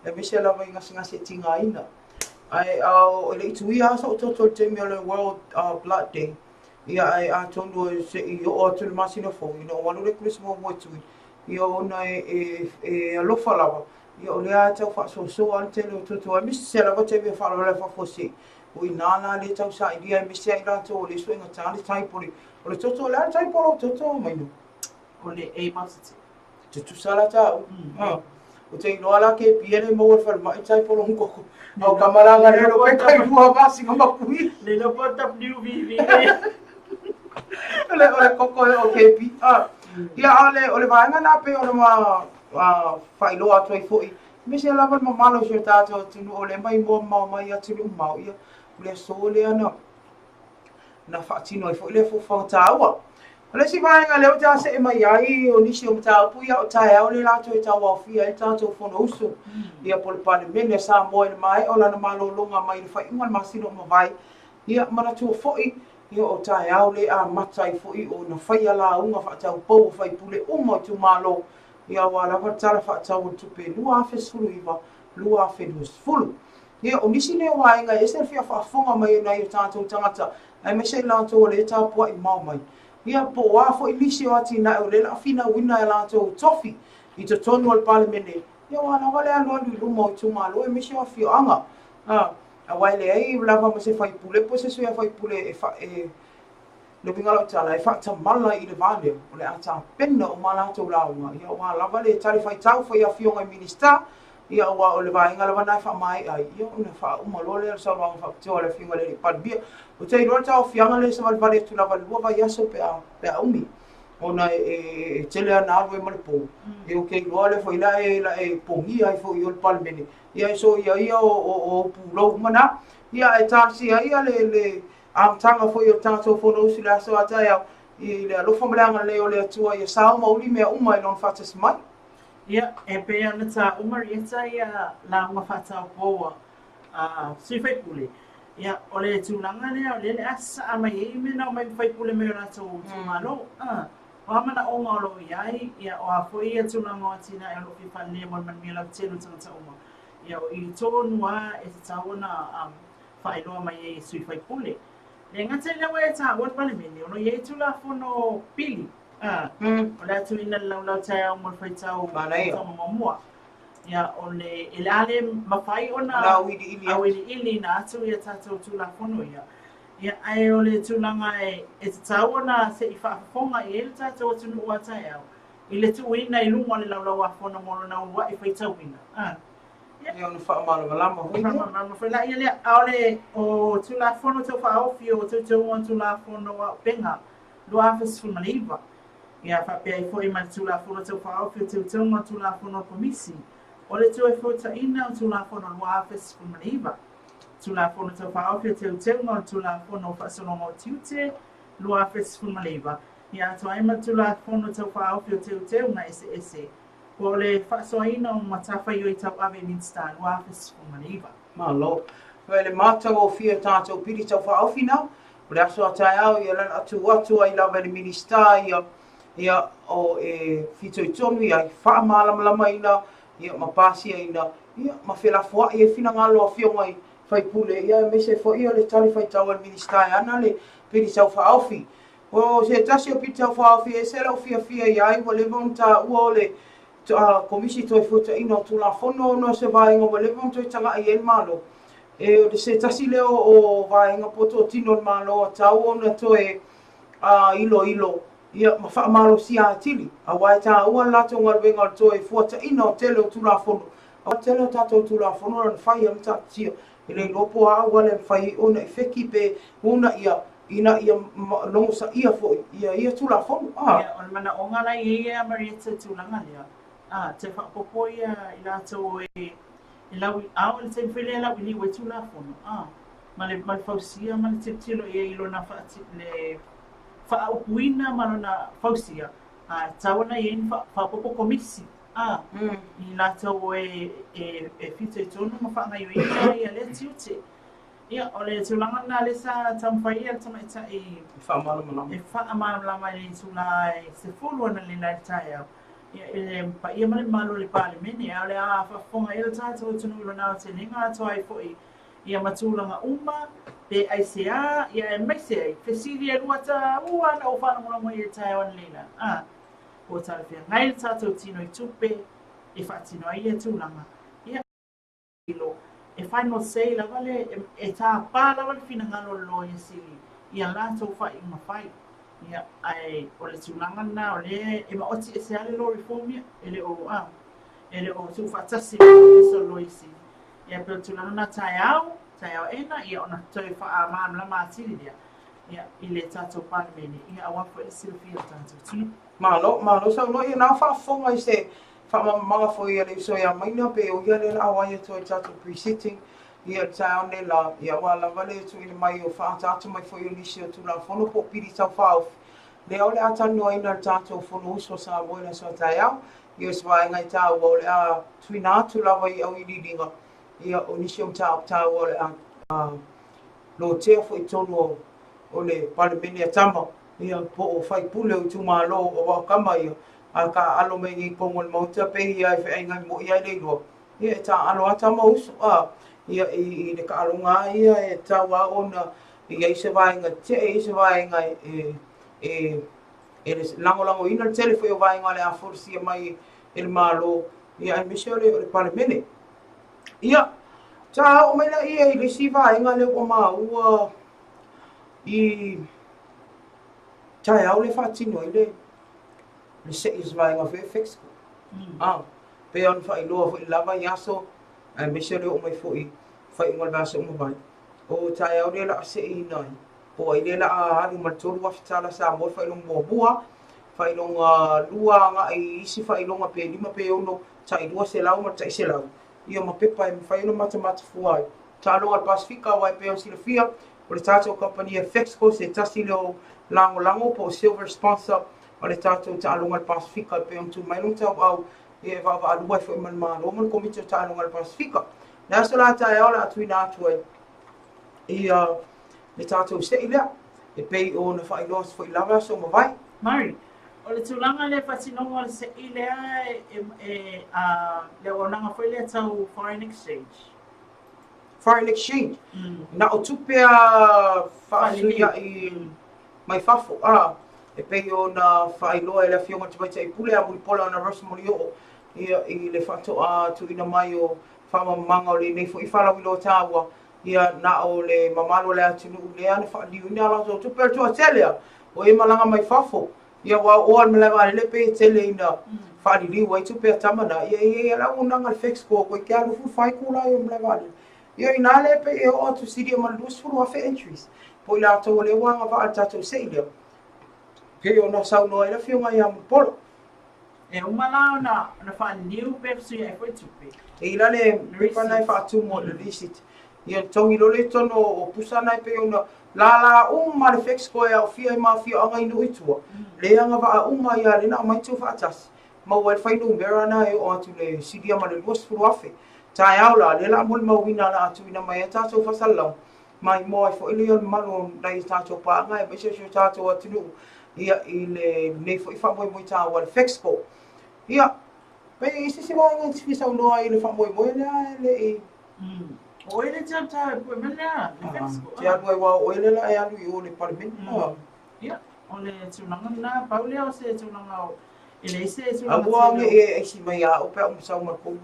E mese la vai ngasi tinga ina. Ai au ele itui asa o toto te me le World Blood Day. Ia ai a tonu se i o atu le masi no fau. Ina o wanu le kurismo mo tui. Ia ona e alofa lava. Ia o lea tau wha so ante le toto. E mese se lava te me wha le wha fosi. O inana le tau sa idea me se ira to le so nga tani tai poli o le toto la tai polo toto mai no o le e masiti te tu sala ta o te no ala ke piere mo fa mai tai polo un coco o kamalanga le lo pe kai bua basi ngoma kui le lo pota WVV le coco o ke pi ia ale o le vanga na pe o le ma fa ilo atu ai foi me se lava ma malo se tato tinu o le mai mo mai atu mau ia le sole ana na fatino i foi le fo taua le si vai nga le ta se mai ai o nisi o ta pu ia o ta o le lato i ta wa fia i ta to fo no uso ia pol pane mene sa mo i mai o la na malo longa mai fa ingal masino mo vai ia mara tu foi ia o ta o le a matai foi o na fai ala unga fa ta po fai pule o mo tu malo ia wala fa tala fa ta o tu pe lua fe sulu iva lua fe dus fulu ia o nisi ne wai nga ese fia fa fonga mai na i tātou tangata ai me se lato le ta po i mau mai ia po wa fo i lisi o ati na o le la fina wina e lato tofi i te tonu al palemene ia wana wale alo i lumo i tumalo e me se o fio anga a wai le ai lava ma se fai pule po se soia fai pule le pingala tala e fa mala i le vale o le ata penna o malato launga ia wa lava le tali fai tau fai a fionga minister ia wa o le vainga le vana fa mai ai ia una fa uma lole sa wa fa to le finga le palbia o te ro ta fianga le sa vale tu la valua va yaso pe a umi ona e tele ana ro e malpo e o ke lole foi la e pongi ai foi o palbene ia so ia o pulo mana ia e tarsi ia le am tanga foi o tanto fo no si la so ata ia i le lo famblanga le o le tua ia sa uma uli me uma i non fatas mai. Ia, e pe ana ta Marieta ia la uma fata poa sui fai pule. Ia, o le tūlanga lea, o le asa a mai e me na mai whai pule me o rātou tūmalo. O hamana o ngā lo iai, ia o a fwoi a tūlanga o tina e lo whiwha lea mon man mea lau tēnu tangata uma. Ia o i tōnua e te tāwana whailoa mai e sui whai pule. Le ngata i lawa e tā wat pale mene, ono i e tūla whono pili. O le atu ina lau tai au mo whai tau mamamua. Ia o le ele mawhai ona au ili na atu ia tātou tūla whono ia. Ia ai o le tūlanga e te tāwana se i whaafonga i ele tātou atunu ua tai au. I le tu ina i lunga le lau a whono moro na ua i whai tau ina. Ia ona whaamalama hui. Whaamalama hui. La ia lea aole o tūla whono tau whaofi o tau tūla whono a penga. Lua awhas whumaliva. Ia whapea i fwoi mai tūla whono tau whaofi o tau tūla whono komisi. O le tu e fwota ina o tūla whono lua awhas whumaliva. Tūla whono tau whaofi o tau tūla whono whaasononga o tiute. Lua awhas whumaliva. Ia ato aima tūla whono tau whaofi o tau nga ese. Ko le whaasoaina o matawha i o i tau ave minsta lua awhas whumaliva. Malo. Koe le mātau o fia tātou piri tau whaofi nau. O le aso atai au ia lan atu ai lawa le minista ia o e fito i tonu ia i whaamalamlama ina ia mapasi ina ia mawhela fua i e fina ngalo a fionga i whai pule ia me se fo ia le tali whai tau al minista ana le piri tau whaofi. O se tasi o piri tau whaofi e se lau fia i ai wa le monta ua o le komisi toi futa ina o tūla whono no se vaenga wa le monta i tanga i el malo. E o se tasi leo o vaenga poto o tino o malo a tau o na toe ilo. Ia mawha malo si a tili. A wai tā ua lato ngarwenga o toe fuata ina o tele o tūla whono. A tele o tato tūla whono ran whai am tatia. E le lopo a wale whai ona i wheki pe una ina ia longo sa ia fo ia tūla whono. Ia o le mana o ngala i ea Marietta tūlanga lea. Te whapopo ia i lato e lau au le te while lau i liwe tūla whono. Ma le whausia ma le tilo ia i lona le whaaupuina ma lona whausia. Tawana i eni whapopo komisi. I lato e whita i tonu ma whaangai o ia le tiute. Ia o le tūlanga nā le sa tamwhai ia tamaita i whaamalama i tūla e se fulu ana le nai tai au. Ia pa ia male malo le pale mene a le a whafonga ila tātou tunu ilo nao te ninga ato ai fwoi ia matūlanga uma pe aisea ia e meise ai fesiri e luata ua na o whanamulamo i e tai awan leila o tarafia ngai le tātou tino i tupe e whaatino ai e tūlanga ia ilo e final say la vale e tā pā la vale fina ngalo lo i sili ia lātou whai inga whai ia ai o le tūlanga na o le e maoti e se ale lo reformia ele o tu fatasi so loisi ia pe tūlanga na tai au ena ia ona toi wha a la matiri ia i le tātou paramene ia a wafo e silfia tātou tunu malo sa no ia na whaafonga i se whaamamanga fo ia le so ia maina pe o ia le la awaia toi tātou pre-sitting ia tau ne la ia wala vale tu i mai o whaatatu mai fo Iuni o tūla whono po piri tau whaof. Le au le atanu aina tātou whono uso sa moina so tai au. Ia swa ngai tau o le a tuina atu lawa i au i liringa. Ia o nisi o tau o le a lo tea fo i tonu o le paramene a tama. Ia po o whai pule o tuma lo o wakama ia. A ka alo me ngi kongo le mauta pehi ai whi ngai mo ia leilua. Ia e ta alo atama uso ia i le ka alonga ia e taua ona ia i se vaenga e le lango ina le tele foi o vaenga le a forsia mai e le malo ia e mese o le paramene ia ta o mai la ia i le si vaenga le o maua i tai au le fatino i le se is vaenga fe fix pe on fa i loa foi lava yaso e mese o mai foi fai ngol basa uma vai o tai au le la se i nai o i le la a ma tolu wa fitala sa mo fai long bua fai long lua nga i isi fai long pe lima pe ono tai lua se lau ma tai se lau ia ma pepa e fai no mata fuai ta lo al pasifika wa pe o silfia o le tato company FX ko se tasi lo lango po silver sponsor o le tato ta lo al pasifika pe on tu mai long tau au e va lua fo man ma lo mon komite ta lo al pasifika na so la tai au la tuina atu Ia le tātou se ilea e pei o na whailoa se whailanga so mawai. Mari, o le tūlanga le whatinonga le se i lea le onanga whai lea tau foreign exchange. Foreign exchange. Na o tupea whaasuia i mai whafo. E pei o na whailoa e le whionga te maita i pule a muri pola na Rosemary o. Ia i le whatoa tu ina mai o whamamanga o le neifo i whalawilo tāua. Ia na o le mamalo le atinu lea na whaaliu ni ala so tupea tua telea. O e malanga mai whafo. Ia wa oa me lewa le pe tele ina whaaliliu ai tupea tamana. Ia la unanga le whexco koe ke alu fu whai kula i o me lewa le. Ia ina le pe e o atu siri o malus furu afe entries. Po i la tau le wanga wa atatou se ilea. Pe o na saunoa i la whionga i amu polo. E umalao na whaaliu pe sui e koe tupe. E ila le ripanai whaatumo le receipt. Ia tongi lole tono o pusana i pe o na la uma le whexco e au fia i mawhia anga inu itua. Le anga wa uma ia le na mai tu whaatasi. Mau e whainu mera na e o atu le sidia ma le luas furu afe. Tai aula, le la moli mawina na atu ina mai e tātou whasalau. Mai moa e fo ili on malo na i tātou pānga e bese sio tātou atinu. Ia i le neifo i whamoi moi tāua le whexco. Ia, pei i sisi mai ngai tifi sau noa i le whamoi moi le i. O ele te amta e pui mele le whexco. Te anu e wā oele la e anu i o le parimeni. Ia, o le tūlanga na paule o se tūlanga o ele se tūlanga. Awa me e si mai a o pe o msau marpou.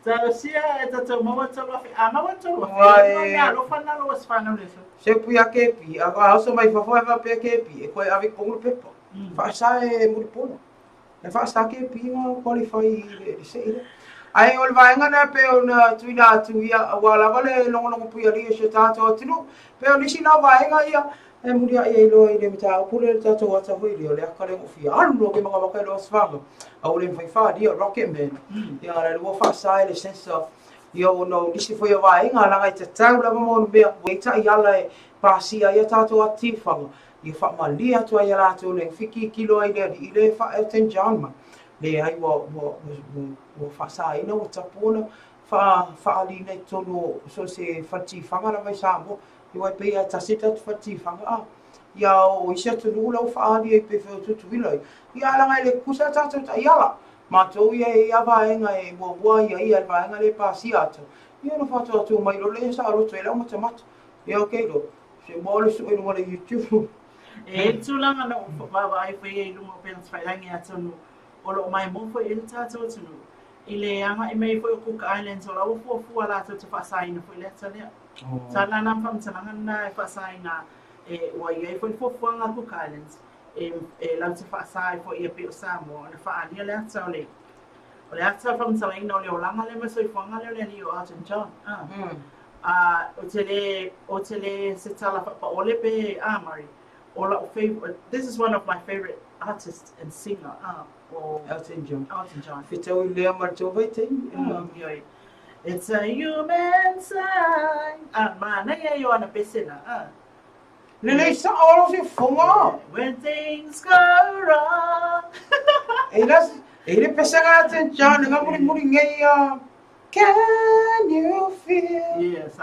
Tau sia e tatou maua tolu afi. Maua tolu afi. Wai. Nga lo whanalo o sfana leso. Se pui a kepi, a hausa mai whawhai wa pe kepi, e koe avi kongu pepa. Whaasa e muripono. E whaasa kepi ngā qualify i se ire. Ai o le vaenga na pe o na tuina atu ia, wala wale longo pui a ria se tātou atinu, pe o nisi na vaenga ia, e muri a ia ilo i le mita upule le tātou ata hui rio, le akare ngofia, anu lo ke mga wakai lo aswanga, au le mwhaifa dia, Rocket Man, ia le lua whaasa e le sensa, ia o no nisi fwoi a vaenga, langa i te tau lama mo mea, weita i ala e pāsia ia tātou atifanga, i whaamali atu ai ala atu le whiki kilo ai lea, i le wha Elton John ma, le ai wa whaasa ina o tapona, whaalina i tono, so se whatifanga la vai sāmo, i wai pei a tasita tu whatifanga, ia o isia tunu lau whaali e pe wheo tutu ilai, ia alanga i le kusa tātou ta iala, mātou ia e awaenga e mua ia awaenga le pāsi atu, ia no whātou atu mai lo le sa aroto e lau matamata, ia o keiro, se mōle su e nunga le YouTube. E tūlanga na wawa ai whai e lunga o pēna whairangi atonu, o lo mai mōwha i le tātou atonu. I le anga i mei whai o Cook Islands o lau fuafua lātou te whaasaina whai leta lea. Tā nana whamtananga na e whaasaina e wai ai whai fuafua ngā Cook Islands e lau te whaasai whai i a pe o Samoa na whaalia le ata o le. O le ata whamtananga o le o langa le masoi whanga le o le ni o Elton John. O te le se tala whapaole pe Mari. This is one of my favorite artists and singer. Elton John. Elton John. Whitau I lea martou vai tei. It's a human sign. Man, ia yo ana pesena. Lelei sa oro se fonga. When things go wrong. Ele pesanga Elton John nga muri ngai can you feel? Yes,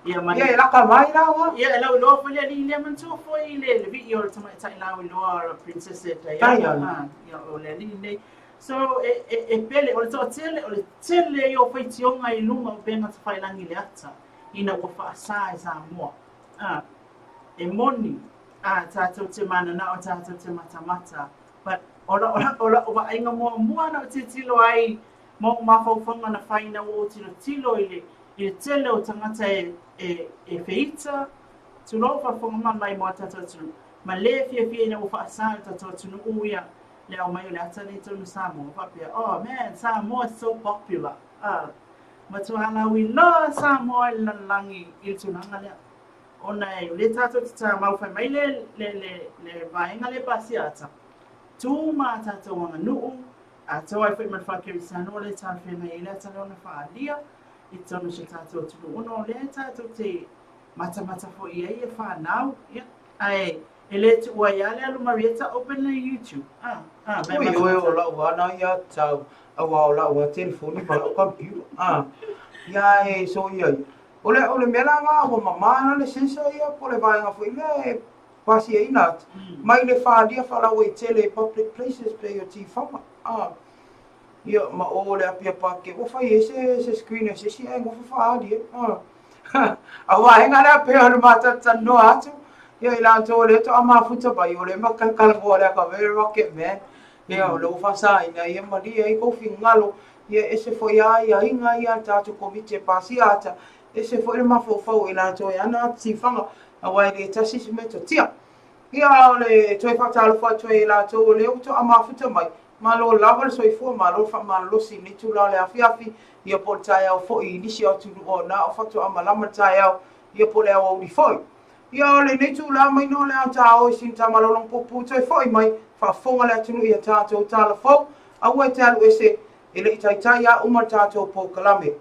yeah, man. Yeah, la kamai la. Yeah, la lo fo le le man to fo ile le video to mai tai la lo princess Diana. Yeah, o le le. So e pele o le tele yo fai tionga I lunga o pena te fai langi le ata. Ina o fa sai sa mo. E moni. Tātou te mana na o tātou te mata. But ola o ainga mo na te tilo ai mo mawhauwhanga na whaina o tilo I le tele o tangata e whiita. Tulo whawhanga mai mo tātou tunu. Ma le fia ina o whaasai tātou tunu uia. Le au mai o le ata nei tonu Samoa. Whapea, oh man, Samoa is so popular. Ma tuala ui loa Samoa I langi I tunanga lea. Ona e le tātou te tā mauwhai mai le vaenga le pasi ata. Tūma tātou wanga nuu. A tau ai whai man whakeri sano le tā whenga I le ata leona whaalia. I tonu se tātou tunu uno le tātou te mata fo I e whanau. Ai, e le tu ua ia le alu Marieta open na YouTube. Oi o lau ana ia tau. Awa o lau a telefoni ma o computer. Ia e so ia. Ole mela nga o mama le sensa ia po le vai nga foi le pasi e inat. Mai le whaadia whalau e tele public places pe o ti whama. Ia ma o le apia pake. O whai e se screen e se si e ngofa whaadia. A wahenga le apia anu mata tano atu. Ia ila anto le to ama futa bai o le makakalangua le aka very rocket man. Ia o le ufasa ina ia maria i kofi ngalo. Ia ese foi ia inga ia tatu komite pasi ata. Ese foi le mafofau ila to ia na tifanga a wai le tasi se meto tia. Ia le toi fatalo fa toi ila to le to ama futa mai. Malo lava le soifua malo fa malo si ni tu la le afiafi ia po tai au fo i nisi o tu o na o fatu ama lama tai au ia po le au di foi. Ia le ni tu la mai no le ata o sin ta malo long popu toi foi mai fa fonga le tunu ia tato tala fo a ua te alu ese ele i tai a uma tato po kalame.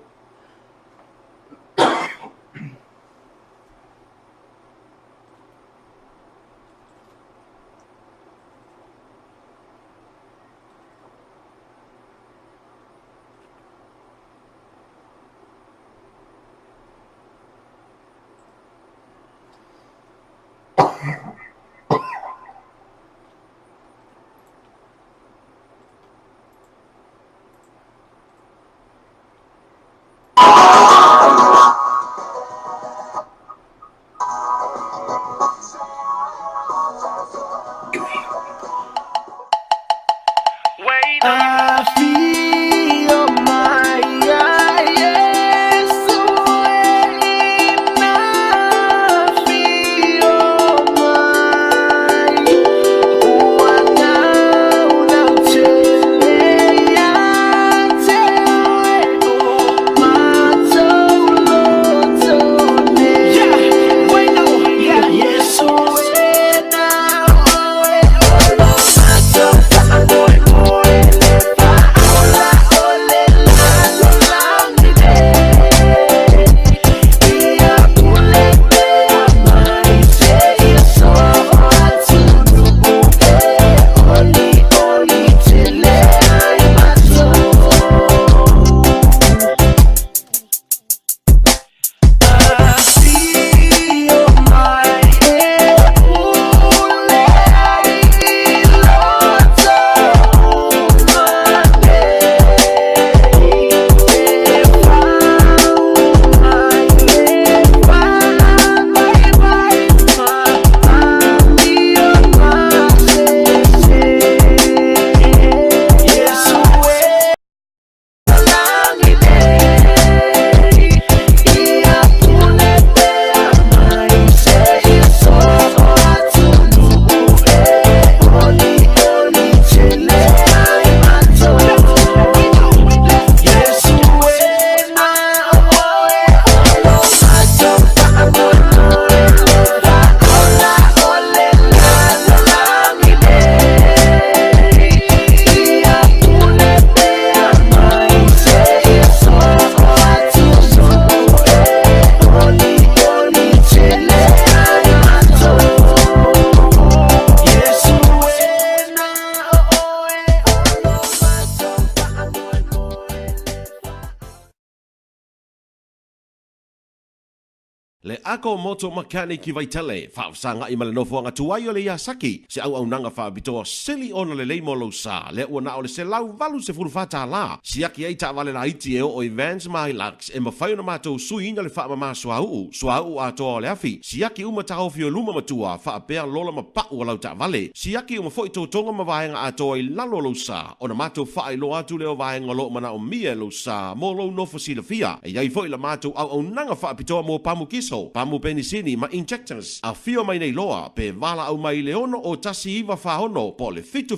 Le ako moto makani ki vaitale, whaafsanga i malanofo anga tuai o le iasaki, se au nanga whaabitoa sili ona le leimo lo sa, le ua na o le se lau valu se furufata la, siaki ei ta vale la iti e o Evans Mahilax, e mawhai na mātou sui ina le wha mama suau atoa o le afi, siaki uma taho fio luma matua, whaapea lola mapau alau ta vale, siaki uma foi tō tonga mawaenga atoa i lalo lo sa, o na mātou wha i lo atu leo vaenga lo mana o mie lo sa, mo lo nofo sila fia, e iai foi la mātou au nanga whaapitoa mo pamu kiso, pamu penisini ma injectors a fio mai nei loa pe vala au mai leono o tasi iwa whahono po le fitu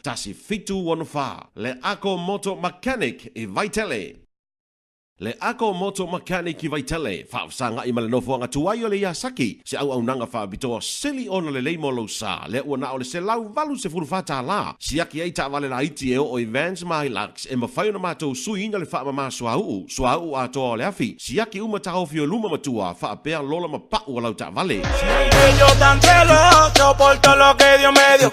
tasi fitu wano wha. Le ako moto mechanic i vaitele. Le ako moto mechanic i vaitele, whaafsanga i malanofo anga tuai o le iasaki, se au nanga whaabitoa sili ona le leimo lo sa, le ua na o le se lau valu se furufata la, siaki ei ta vale la iti e o Evans Mahilax, e mawhai na mātou sui ina le wha mama suau atoa o le afi, siaki uma taho fio luma matua, whaapea lola mapau alau ta vale. Yo tan celoso por todo lo que Dios me dio.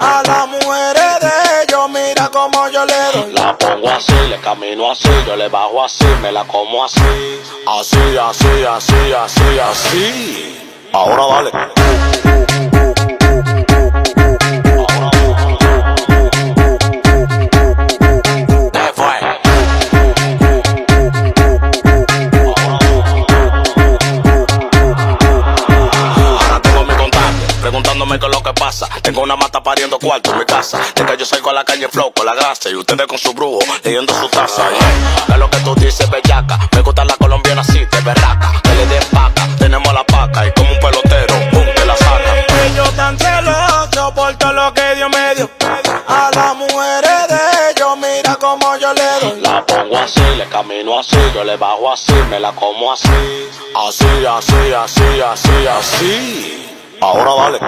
A las mujeres de ellos, mira como yo le doy. La pongo así, le camino así, yo le bajo así, me la como así. Así, así, así, así, así. Ahora dale. Preguntándome qué es lo que pasa. Tengo una mata pariendo cuarto en mi casa. De que yo salgo a la calle flow con la grasa y ustedes con su brujo leyendo su taza. Yeah. Es lo que tú dices, bellaca. Me gusta la colombiana así, de berraca. Que le den paca, tenemos la paca. Y como un pelotero, pum, te la saca. Ellos tan celosos por todo lo que Dios me dio. A las mujeres de ellos, mira como yo le doy. La pongo así, le camino así, yo le bajo así, me la como así. Así, así, así, así, así. Ahora dale.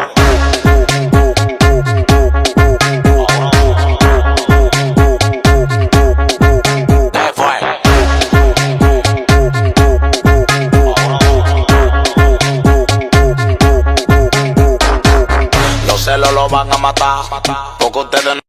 Los celos lo van a matar, porque ustedes no.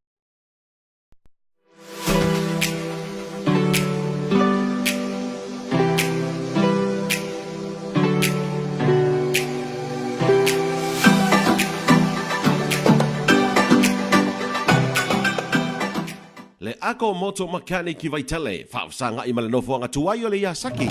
Le ako moto makani ki vai tele, whaafsanga i malanofo anga tuai o le ia saki.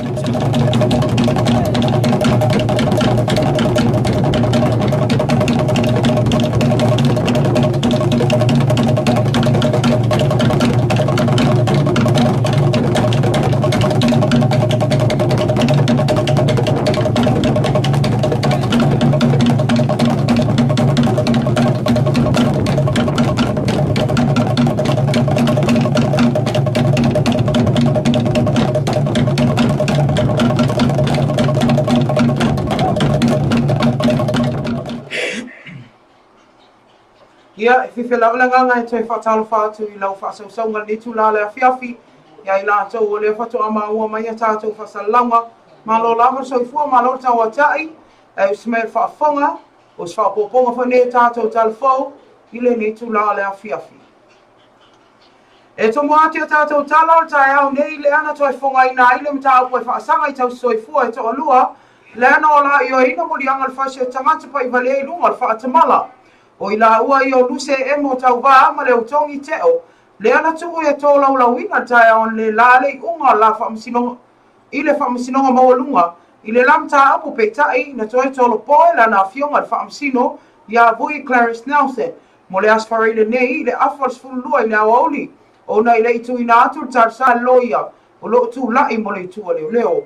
Ia, e whiwhelaulenga e toi whatalo whātu I lau whaasausau ni tu la lea whiawhi. Ia I la tau o lea whatu ama ua mai a tātou whasalanga. Ma lo lava soifua, ma lo tau atai. E usmel whaafonga. O whaapoponga whane tātou talfou. I le ni tu la lea whiawhi. E tomo ati a tātou tala o tai au nei le ana toi whonga ina I le mta au poe whaasanga I tau soifua e to alua. Le ana o la I o ina mo li angal whasio tangata pa I vale I lunga al whaatamala. O I la ua I o luse e mo tau wā ma le utongi teo. Le ana tuku e tō lau lau ina tai on le la le unga la whaamasinonga. I le whaamasinonga maulunga. I le lamta apu pe tai na toi tolo poe la na fionga le whaamasino. Ia vui Clarice Nelson. Mo le asfari le nei le afars fulua I le awaoli. O na I le itu ina atu tar sa loia. O lo tu lai mo le itu a leo leo.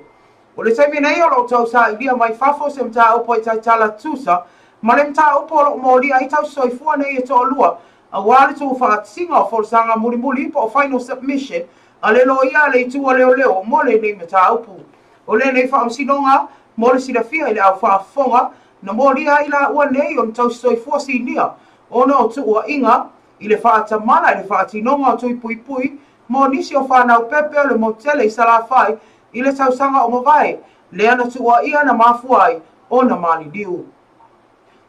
O le taimi nei o lo tau sa I lia mai fafo se mta upo I tai tala tusa. Ma le mta upo o lo mori ai tau soifua nei e tō lua. A wale tu whaatsinga o forsanga muri muri po o final submission. A le loia le itu a leo leo mo le nei mta upo. O le nei whaamsinonga mo le sida fia I le au whaafonga. Na mori ai la ua nei o tau soifua si nia. Ona o tu ua inga. I le whaatamana I le whaatinonga o tui pui pui. Mo nisi o whanau pepe o le motele I salawhai. I le tausanga o mawai. Le ana tu ua ia na mafuai o na mani diu.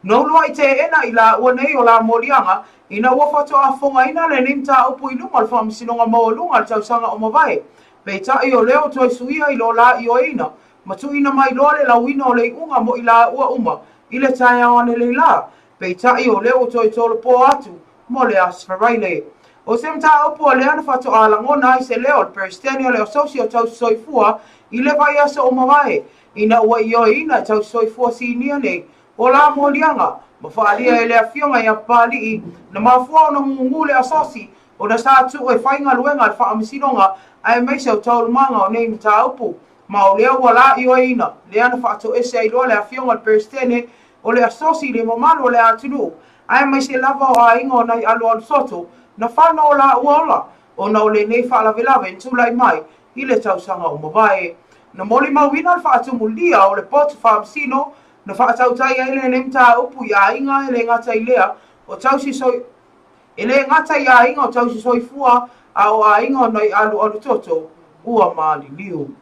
No lua I te ena I la ua nei o la morianga. Ina ua whato a whonga ina le nimta upu I lunga al whaamisinonga maua lunga al tausanga o mawai. Pei tai o leo toi suia I lo la I o ina. Ma tu ina mai loa le lawina o le unga mo I la ua uma. I le tai awane le la. Pei tai o leo toi tolo po atu. Mo le asfaraile. O se mta upu o le ana whato a langona I se leo le peristeni o le o socio tau soifua I le vai asa o mawai. Ina ua I o ina tau soifua si nia nei. O la molianga. Ma whaalia e lea fionga I a pali I. Na mafua o na ngule asosi. O na sa tu e whainga luenga al whaamisinonga. Ai meise o taulumanga o nei mta upu. Ma o lea ua la I o ina. Le ana whaato ese ai loa lea fionga al peristeni. O le asosi le mamalo o le atunu. Ai mai se lava o a ingo nai alu al soto, na whana o la uola, o na o le nei whaalavelave in tūlai mai, I le tausanga o mawae. Na moli mawina al whaatumu lia o le potu whaamsino, na whaatautai ai le nemta upu I a inga e le ngata I lea, o tausi soi, e le ngata I a inga o tausi soi fua, a o a inga o nai alu alu toto, ua maali liu.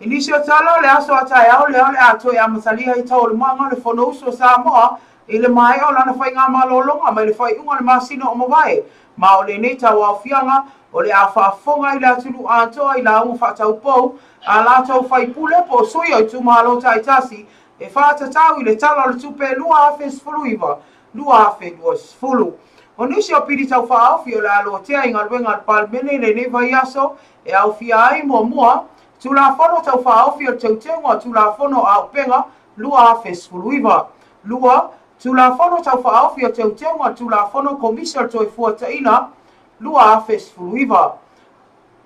Inisi o tala le aso atai au le ato e amasalia I tau le manga le fono uso Samoa I le mai o lana whai ngā malolonga mai le whai unga le masino o mawai. Ma o le nei tau au fianga o le a whaafonga I le atunu atoa I la unga whaatau pou a la tau whai pule po soia I tu mahalo tai tasi e whaatatau I le tala o le tupe lua afe sfuluiva. Lua afe lua sfulu. O nisi o piri tau whaaufi o le alo tea I ngā ruenga palmene le ne vai aso e au fia ai mua tu la fono tau whaaufi o tau teunga tu la fono au penga lua afe sfuluiva. Lua tu la fono tau whaaufi o tau teunga tu la fono komisa toi fuataina lua afe sfuluiva.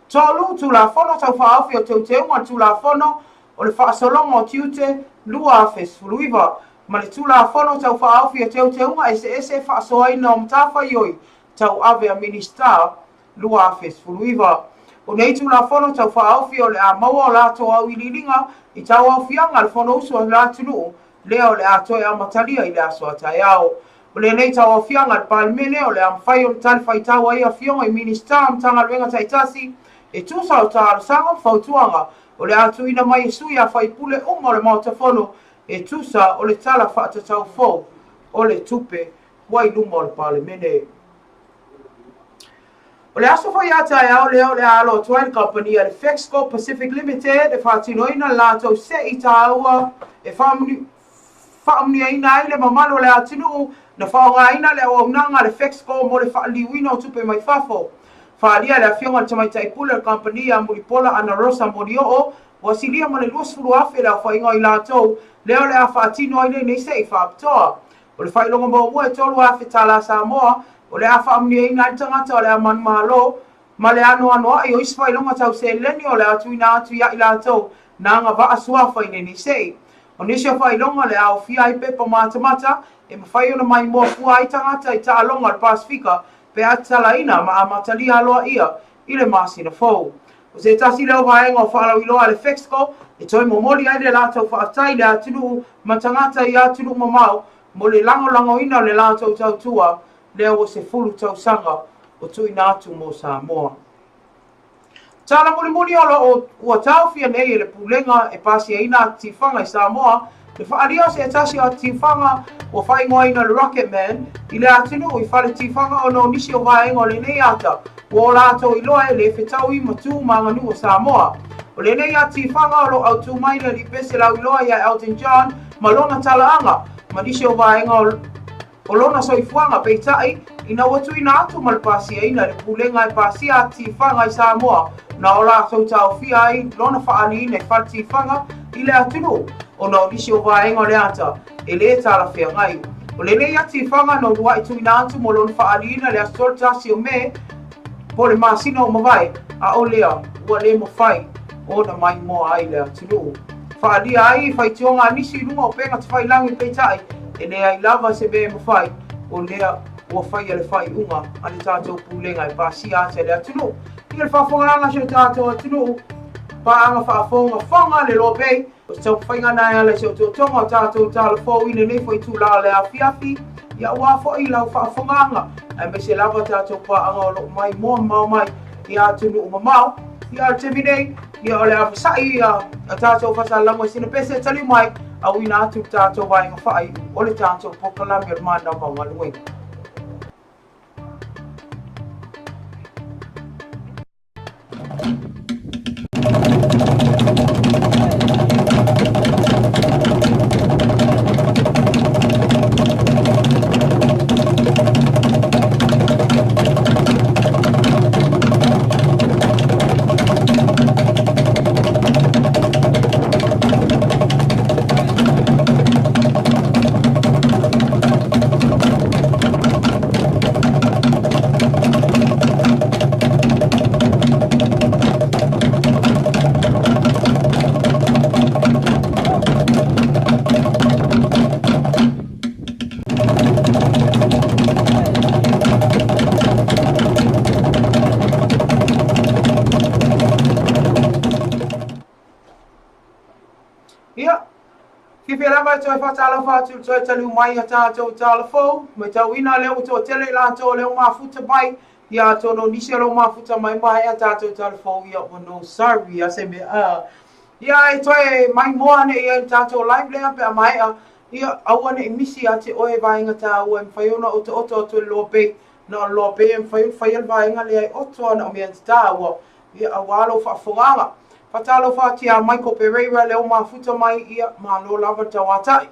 Tolu tu la fono tau whaaufi o tau teunga tu la fono o le whaasolonga o tiute lua afe sfuluiva. Ma le tu la fono tau whaaufi o tau teunga ese whaasoaina o mtafa ioi tau ave a minister lua afe sfuluiva. O nei tu la fono tau whaaufi o le a maua o lato au iliringa I tau au fianga le fono uso o la tunu leo le ato e amatalia I le aso atai au. O le nei tau au fianga le palmene o le amwhai o le tali whai tau ai a fionga I minister amtanga luenga taitasi e tusa o ta alasanga whautuanga o le ato ina mai e sui a whai pule unga o le mautafono e tusa o le tala whaatatau fau o le tupe wai lunga o le palmene. O le aso fai ata e au leo le alo Twine Company a le Fexco Pacific Limited e whaatinoina lato se I taua e whaamnia ina ai le mamalo le atinu na whaonga ina le awaunanga le Fexco mo le whaaliwina o tupe mai fafo. Whaalia le awhionga tamai taipule company a muripola ana rosa morioo wasilia ma le luasfuru afe le a whainga I lato leo le a whaatino aile nei se I whaaptoa. O le whailonga mo e tolu afe tala Samoa o le afa amnia ina I tangata o le aman malo, ma le ano ai o iswai longa tau se leni o le atu ina atu ia I lato na anga va asuafa ine ni sei. O nisio whai longa le au fia I pepa mata e mawhai ona mai mua fua I tangata I taa longa le Pasifika pe atala ina ma amatalia aloa ia I le masina fau. O se tasi leo vaenga o whaalau iloa le Fexco e toi momoli ai le lato whaatai le atunu ma tangata I atunu mamau mo le lango ina le lato tautua leo o se fulu tau sanga o tui nātu mo Samoa. Tala muli o ua tau fia nei le pulenga e pasi e ina tifanga I Samoa, le whaalia se tasi o tifanga o whaingoa ina le Rocket Man, I le atinu I whale tifanga o no nisi o vaenga o le nei ata, o lato I loa e le whetau I matu manganu o Samoa. O le nei tifanga o lo au tu maina li pese lau I loa ia Elton John, ma lona talaanga, ma nisi o vaenga o lona soifuanga peitai ina watu ina atu malpasia ina le pulenga e pasia tifanga I Samoa na o la tau fia ai lona whaali ina I whal tifanga I le atunu o na onisi o vaenga o le ata e le tala whea ngai. O le nei tifanga no rua I tu ina atu mo lona whaali ina le asolta si o me po le masina o mawai a o lea ua le mawhai o na mai moa ai le atunu. Whaali ai whai tionga nisi lunga o penga te whai langi peitai e nea I lava se be mawhai o lea ua whai ale whai unga ane tātou pulenga e pāsi ate le atunu. I le whawhongaranga se tātou atunu, paanga whaafonga whanga le LOABAY, o se tau whainga nai ale se o tōtonga o tātou tāla fōu ina nei whai tū la le awhiawhi, ia ua whai lau whaafonganga, ai me se lava tātou paanga o lo mai mua mau mai I atunu o mamau, ia te minei, ia o le awhasai a tātou whasalango sina pese tali mai, a wina atu tātou wainga whai o le tātou pokalami o mana mau maluenga. Lava toi whatala whātu toi talu mai a tātou tāla fōu, me tau ina leo tō tele lātou leo mafuta mai, ia tō no nisi leo mafuta mai mai a tātou tāla fōu ia o no sorry, a se me Ia e toi mai moa ne ia tātou live lea pe a mai a ia aua ne misi a te oe vaenga tā ua e mwhai ona o te oto atu LOABAY na LOABAY e mwhai vaenga lea e oto ana o mea te tā ua ia a walo whaafonganga. Whatalo whaati a Michael Pereira leo mafuta mai ia ma lo lava tawatai.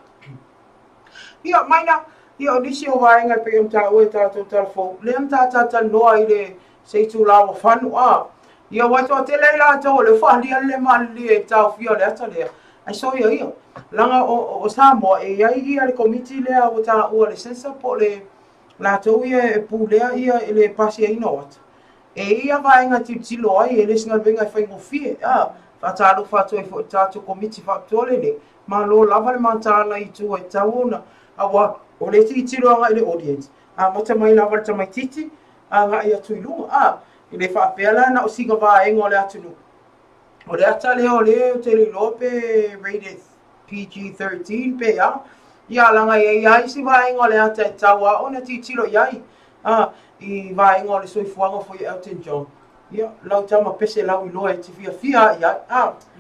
Ia maina ia o nisi o vaenga pe am tā ua tātou talafo. Leam tātata noa i le seitu lawa whanu a. Ia wato te leila to le whalia le mali e tau fia le ata lea. Ai so ia. Langa o Samoa e ia ia le komiti lea o tā ua le sensa po le la tau ia e pūlea ia e le pasi e ino ata. E ia vaenga tilo ai e le singa venga e whaingo fie. Whatalo whato e fo tātou komiti whaatole le. Ma lo lava le mantana i tu e tau ona. Awa o le tilo anga i le audience. Mata mai lava le tamai titi. Anga ia tuilunga. I le whaapela na o singa vaenga o le atunu. O le ata leo leo te li lope rated PG-13 pe a. Ia langa ia isi vaenga o le ata e taua o na titilo iai. I vaenga o le soifuanga fo i Elton John. Ia lau tama pese lau i loa e te fia ia.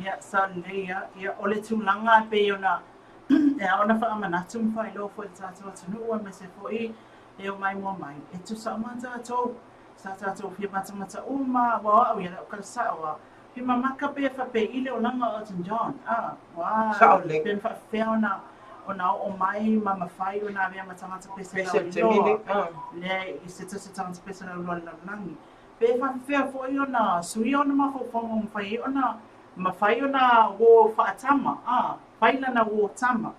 Ia sa leia ia o le tūlanga pe ona ia ona whaamanatu mwhai lo fo i tātou atunu ua me se fo i e o mai mua mai. E tu sa ma tātou. Sa tātou fia matamata uma wa au ia o kalasawa. Fi mamaka pe whape ile o langa o Elton John. Wa. Sao le. Pen whawhea ona o mai mama whai o nā vea matamata pese lau Pese te mini. Le i se tamata pese lau loa langi. Pe whawhea fo i ona sui ona mawhawhongo mwhai ona mawhai ona wo whaatama. Whaila na wo tama.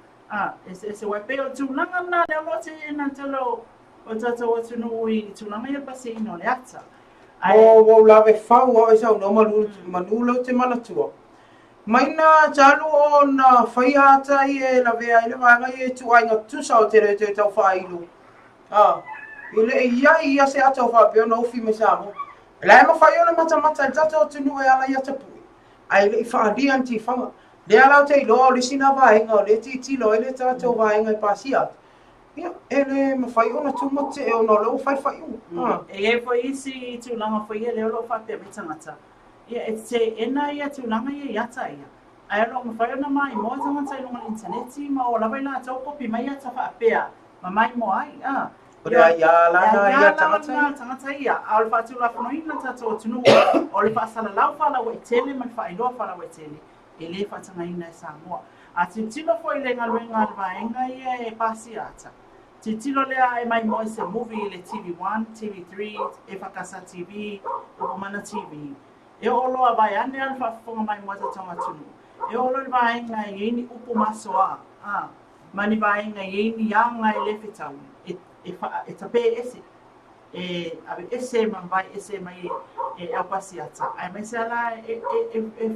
E se waipe o tūlanga na leo lote e nā telo o tātou atunu i tūlanga ia pasi ino le ata. O lawe whau o isau no manulo te manatua. Maina talu o na whaiata i e la vea i le vanga i e tuainga tusa o te reo te tau whailu. I le iai ia se ata o whapeo na uwhi me samo. La ema whai o na matamata i tata o tunu e ala i atapui. Ai le i whaadia anti whanga. Le ala o te ilo o le sina vaenga o le titilo i le tata o vaenga i pasi ata. Ia, ele mawhai ona tumo te e ono leo whai u. E fo isi tūlanga fo ia leo lo whapea me tangata. Ia, e te ena ia tūlanga ia iata ia. Ai alo mawhai ona mai moa tangata i longa interneti ma o lawai la tau kopi mai ata whapea. Ma mai mo ai, O rea ia lana ia tangata ia. Tangata ia. A ole whaatu la whanoina tato o tunu. O le whaasala lau whala wa i tele man whaailoa whala wa i tele. E le whaatangaina e Samoa. A titilo fo i le ngaluenga alwaenga ia e pasi ata. Titilo lea e mai mo se movie le TV1, TV3, e whakasa TV, o mana TV. E olo a vai ane al whaafonga mai mo te tonga tunu. E olo i vai nga ieni upu maso a. Mani vai nga ieni yanga e le whetau. E tape ese. E ave ese man vai ese mai e au pasi ata. Ai mai se ala e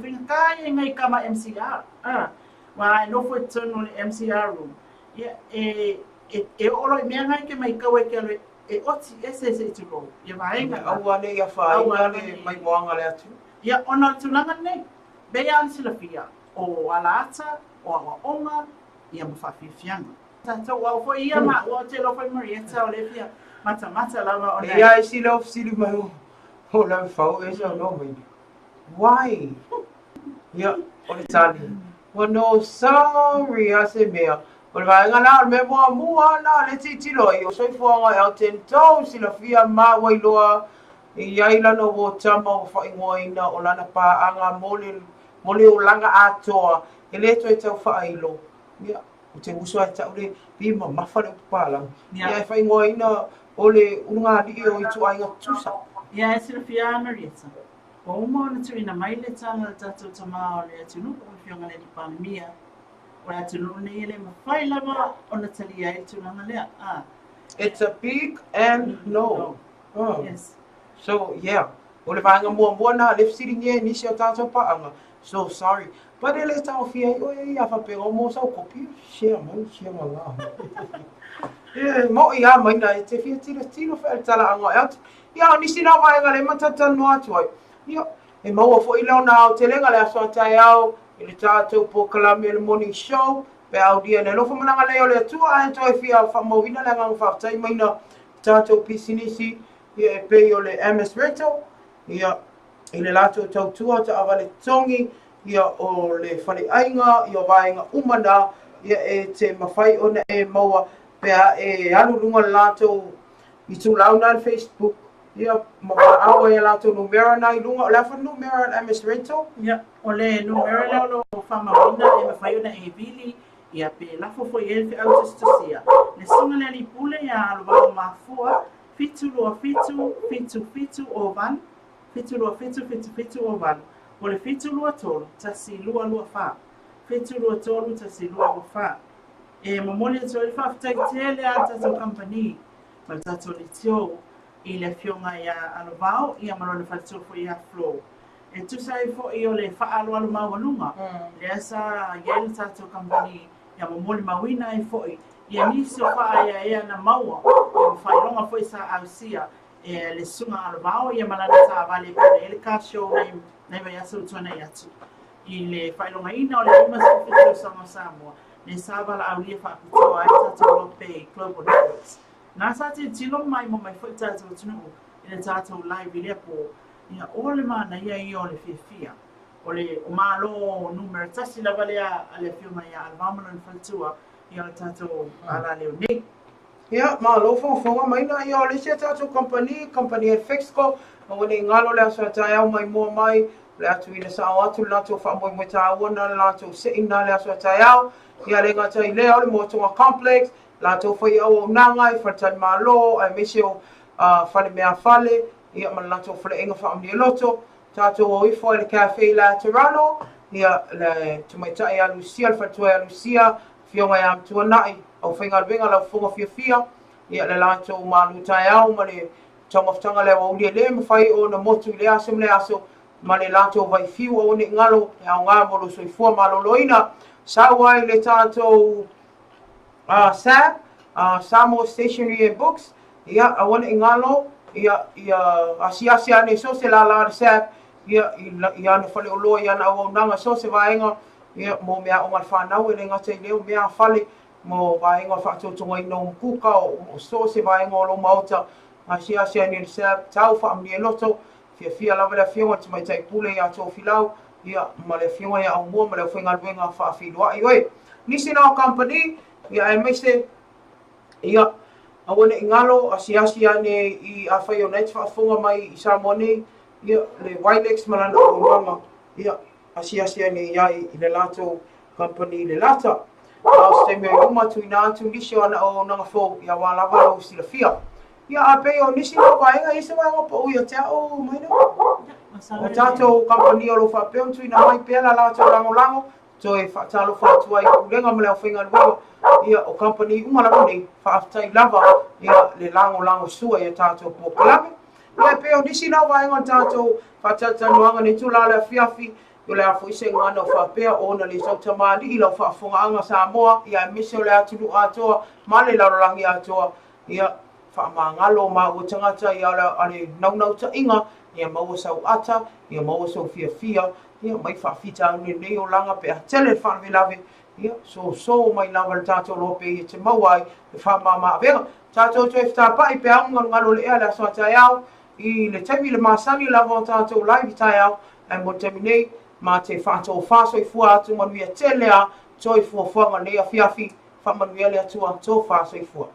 whinkai e ngai kama MCR. Wa e nofo e tonu le MCR room. E olo i mea ngai ke mai kaua ke alo e oti ese i turo. Ia vaenga. Au ane ia whainga le mai moanga le atu. Ia ona tulanga nei. Bea an sila fia. O ala ata, o awa onga, ia mawhawhiwhianga. Tātou au fo ia ma, o te lofai Marietta o le fia. Mata lama o nei. Ia e sila of sili mai o lau whau e sa no mai. Why? Ia, o le tali. Well, no, sorry, a se mea. O le vaenga na me mua na le titilo i o soifuanga Elton John sila fia ma wailoa i aila no wo tama o whaingoina o lana pa anga mole o langa atoa e leto e tau whailo. Ia, o te usua e tau le pima mawhare o pala. Ia e whaingoina o le unga li o i tuainga tusa. Ia e sila fia Marietta. O umo na tuina mai le tanga tatou tama o le atunu o whionga le ni pandemia. O le atunu nei le mawhai lama o na talia e tulanga lea. It's a big and no. Yes. So, yeah. O le vaenga mua na left sitting e nisi o tātou paanga. So, sorry. But ele tau fia i oe ia whapega o mō sau kopi. Share ma ngā. Mo i a mai na e te fia tira whae tala anga out. Ia, nisi nā vaenga le matata no atu ai. Ia, e maua fo i leo nā o te lenga le aso atai au. I le tātou po kalami le morning show. Pe au dia ne lofo mananga leo le atua. E toi fia whamauina le ngang whaftai maina tātou pisinisi. Ia e pei o le MS Rental. Ia, i le lato tau tua ta awa le tongi. ia o le whare ainga, ia vaenga umana, ia e te mawhai ona e maua, pea e alurunga lātou i tū launa on Facebook, ia mawa awa ia lātou numera nai lunga, o lefa numera at MS Rental. Ia, o le numero leo lo whamawina e mawhai ona e vili, ia pe lafo fo i elfi au tustusia. Le singa le alipule ia alwao mafua, fitu lua fitu, fitu fitu o van, fitu lua fitu, fitu fitu o van. O le fitu lua tolu, tasi lua lua fa. Fitu lua tolu, tasi lua lua fa. E mamoli e tōi whaftai tele a tatou company, ma tatou le tio i le fionga ia alwao, ia marone whatu fo ia flow. E tusai fo i o le whaalo alu mawalunga, le asa iel tatou company, ia mamoli mawina e fo i, ia nisi o wha ia na maua, ia mwhaironga fo i sa ausia, e le sunga alwao, ia malana ta vale kone, ele ka show nei mai asa utuana i atu. I le whaironga ina o le imas kufitio sama Samoa, le savala au lia whakatoa ai tatou LOABAY Global Networks. Nā sa te tilo mai mo mai fo i tatou tunu, i le tatou live i lea po, ia o le mana ia i o le whiawhia. O le o malo numero tasi lava lea a le whiunga ia alvamana ni whantua i o le tatou ala leo nei. Ia, malo fonga mai na ia o le se tatou company e Fexco, o wane ngalo le aso atai au mai mua mai, le atu ina sa o atu lātou whamoe ta awana, lātou se ina le aso atai au, ia le ngata i lea o le motonga complex, lātou whai au nanga i whatani malo, ai mese o whale mea whale, ia man lātou whale inga whaamni e loto, tātou o ifo i le cafe la Toronto, ia le tumaitai a Lucia, le whatua a Lucia, fionga i am tuanai, au whainga ringa lau whunga fia, ia le lātou malu tai au, ma le tongoftanga le waulia le, mawhai o na motu i le aso, le aso, ma le lātou vai fiu o ne ngalo, e au ngā molo soifua maloloina, Sawai le tātou Sam, Samoa Stationery and Books, ia awana i ngalo, ia asi ane so se la Sam, ia ane whale o loa, ia na au nanga so se vaenga, ia mo mea o ngal whanau e le ngata i leo mea whale, mo vaenga whakatotonga i nong kuka o so se vaenga o lo mauta, asi ane Sam, tau whaamni e loto, fia lava le fionga te mai tai pule ia tō filau, ia ma le fionga ia au mua, ma le whainga luenga whaafilua i oe. Nisi nao company, ia e meise, ia awane i ngalo, asi ane i a whai o neit whaafunga mai i Samoa nei, ia le Wilex malana o nganga, ia asi ane ia i le lato company le lata. Au ste mea uma tu ina atu nisi ana o nanga fo, ia walawa o sila fia. Ia a pe o nisi no vaenga, isa vaenga pa ui o tea o maina. O tātou company o lo whapeo tu ina mai pēla la tau lango, to e whaatalo whaatua i kurenga mele o whainga ruenga, ia o company umalama nei, whaatai lava, ia le lango sua ia tātou pōkalame. Ia pe o nisi no vaenga tātou whaatatanuanga ni tula le fiafi, yo le afo ise ngana o whapea o na le sautamani i lau whaafunga anga Samoa, ia e mise o le atunu atoa, ma le larolangi atoa, ia whaamangalo ma o tangata i ala ale naunau ta inga, ia maua sau ata, ia maua sau fia, ia mai whaafita ane nei o langa pe a tele whaamilave, ia so mai lava le tātou LOABAY i te mauai, e whaamama avenga. Tātou toi whtāpai pe aunga ngalo le ea le aso tai au, i le temi le masani lava o tātou live i tai au, e mo temi nei, ma te whātou whāsoi fua atu manuia tele a, toi fuafuanga nei a fiafi, whamanuia le atua tō whāsoi fua.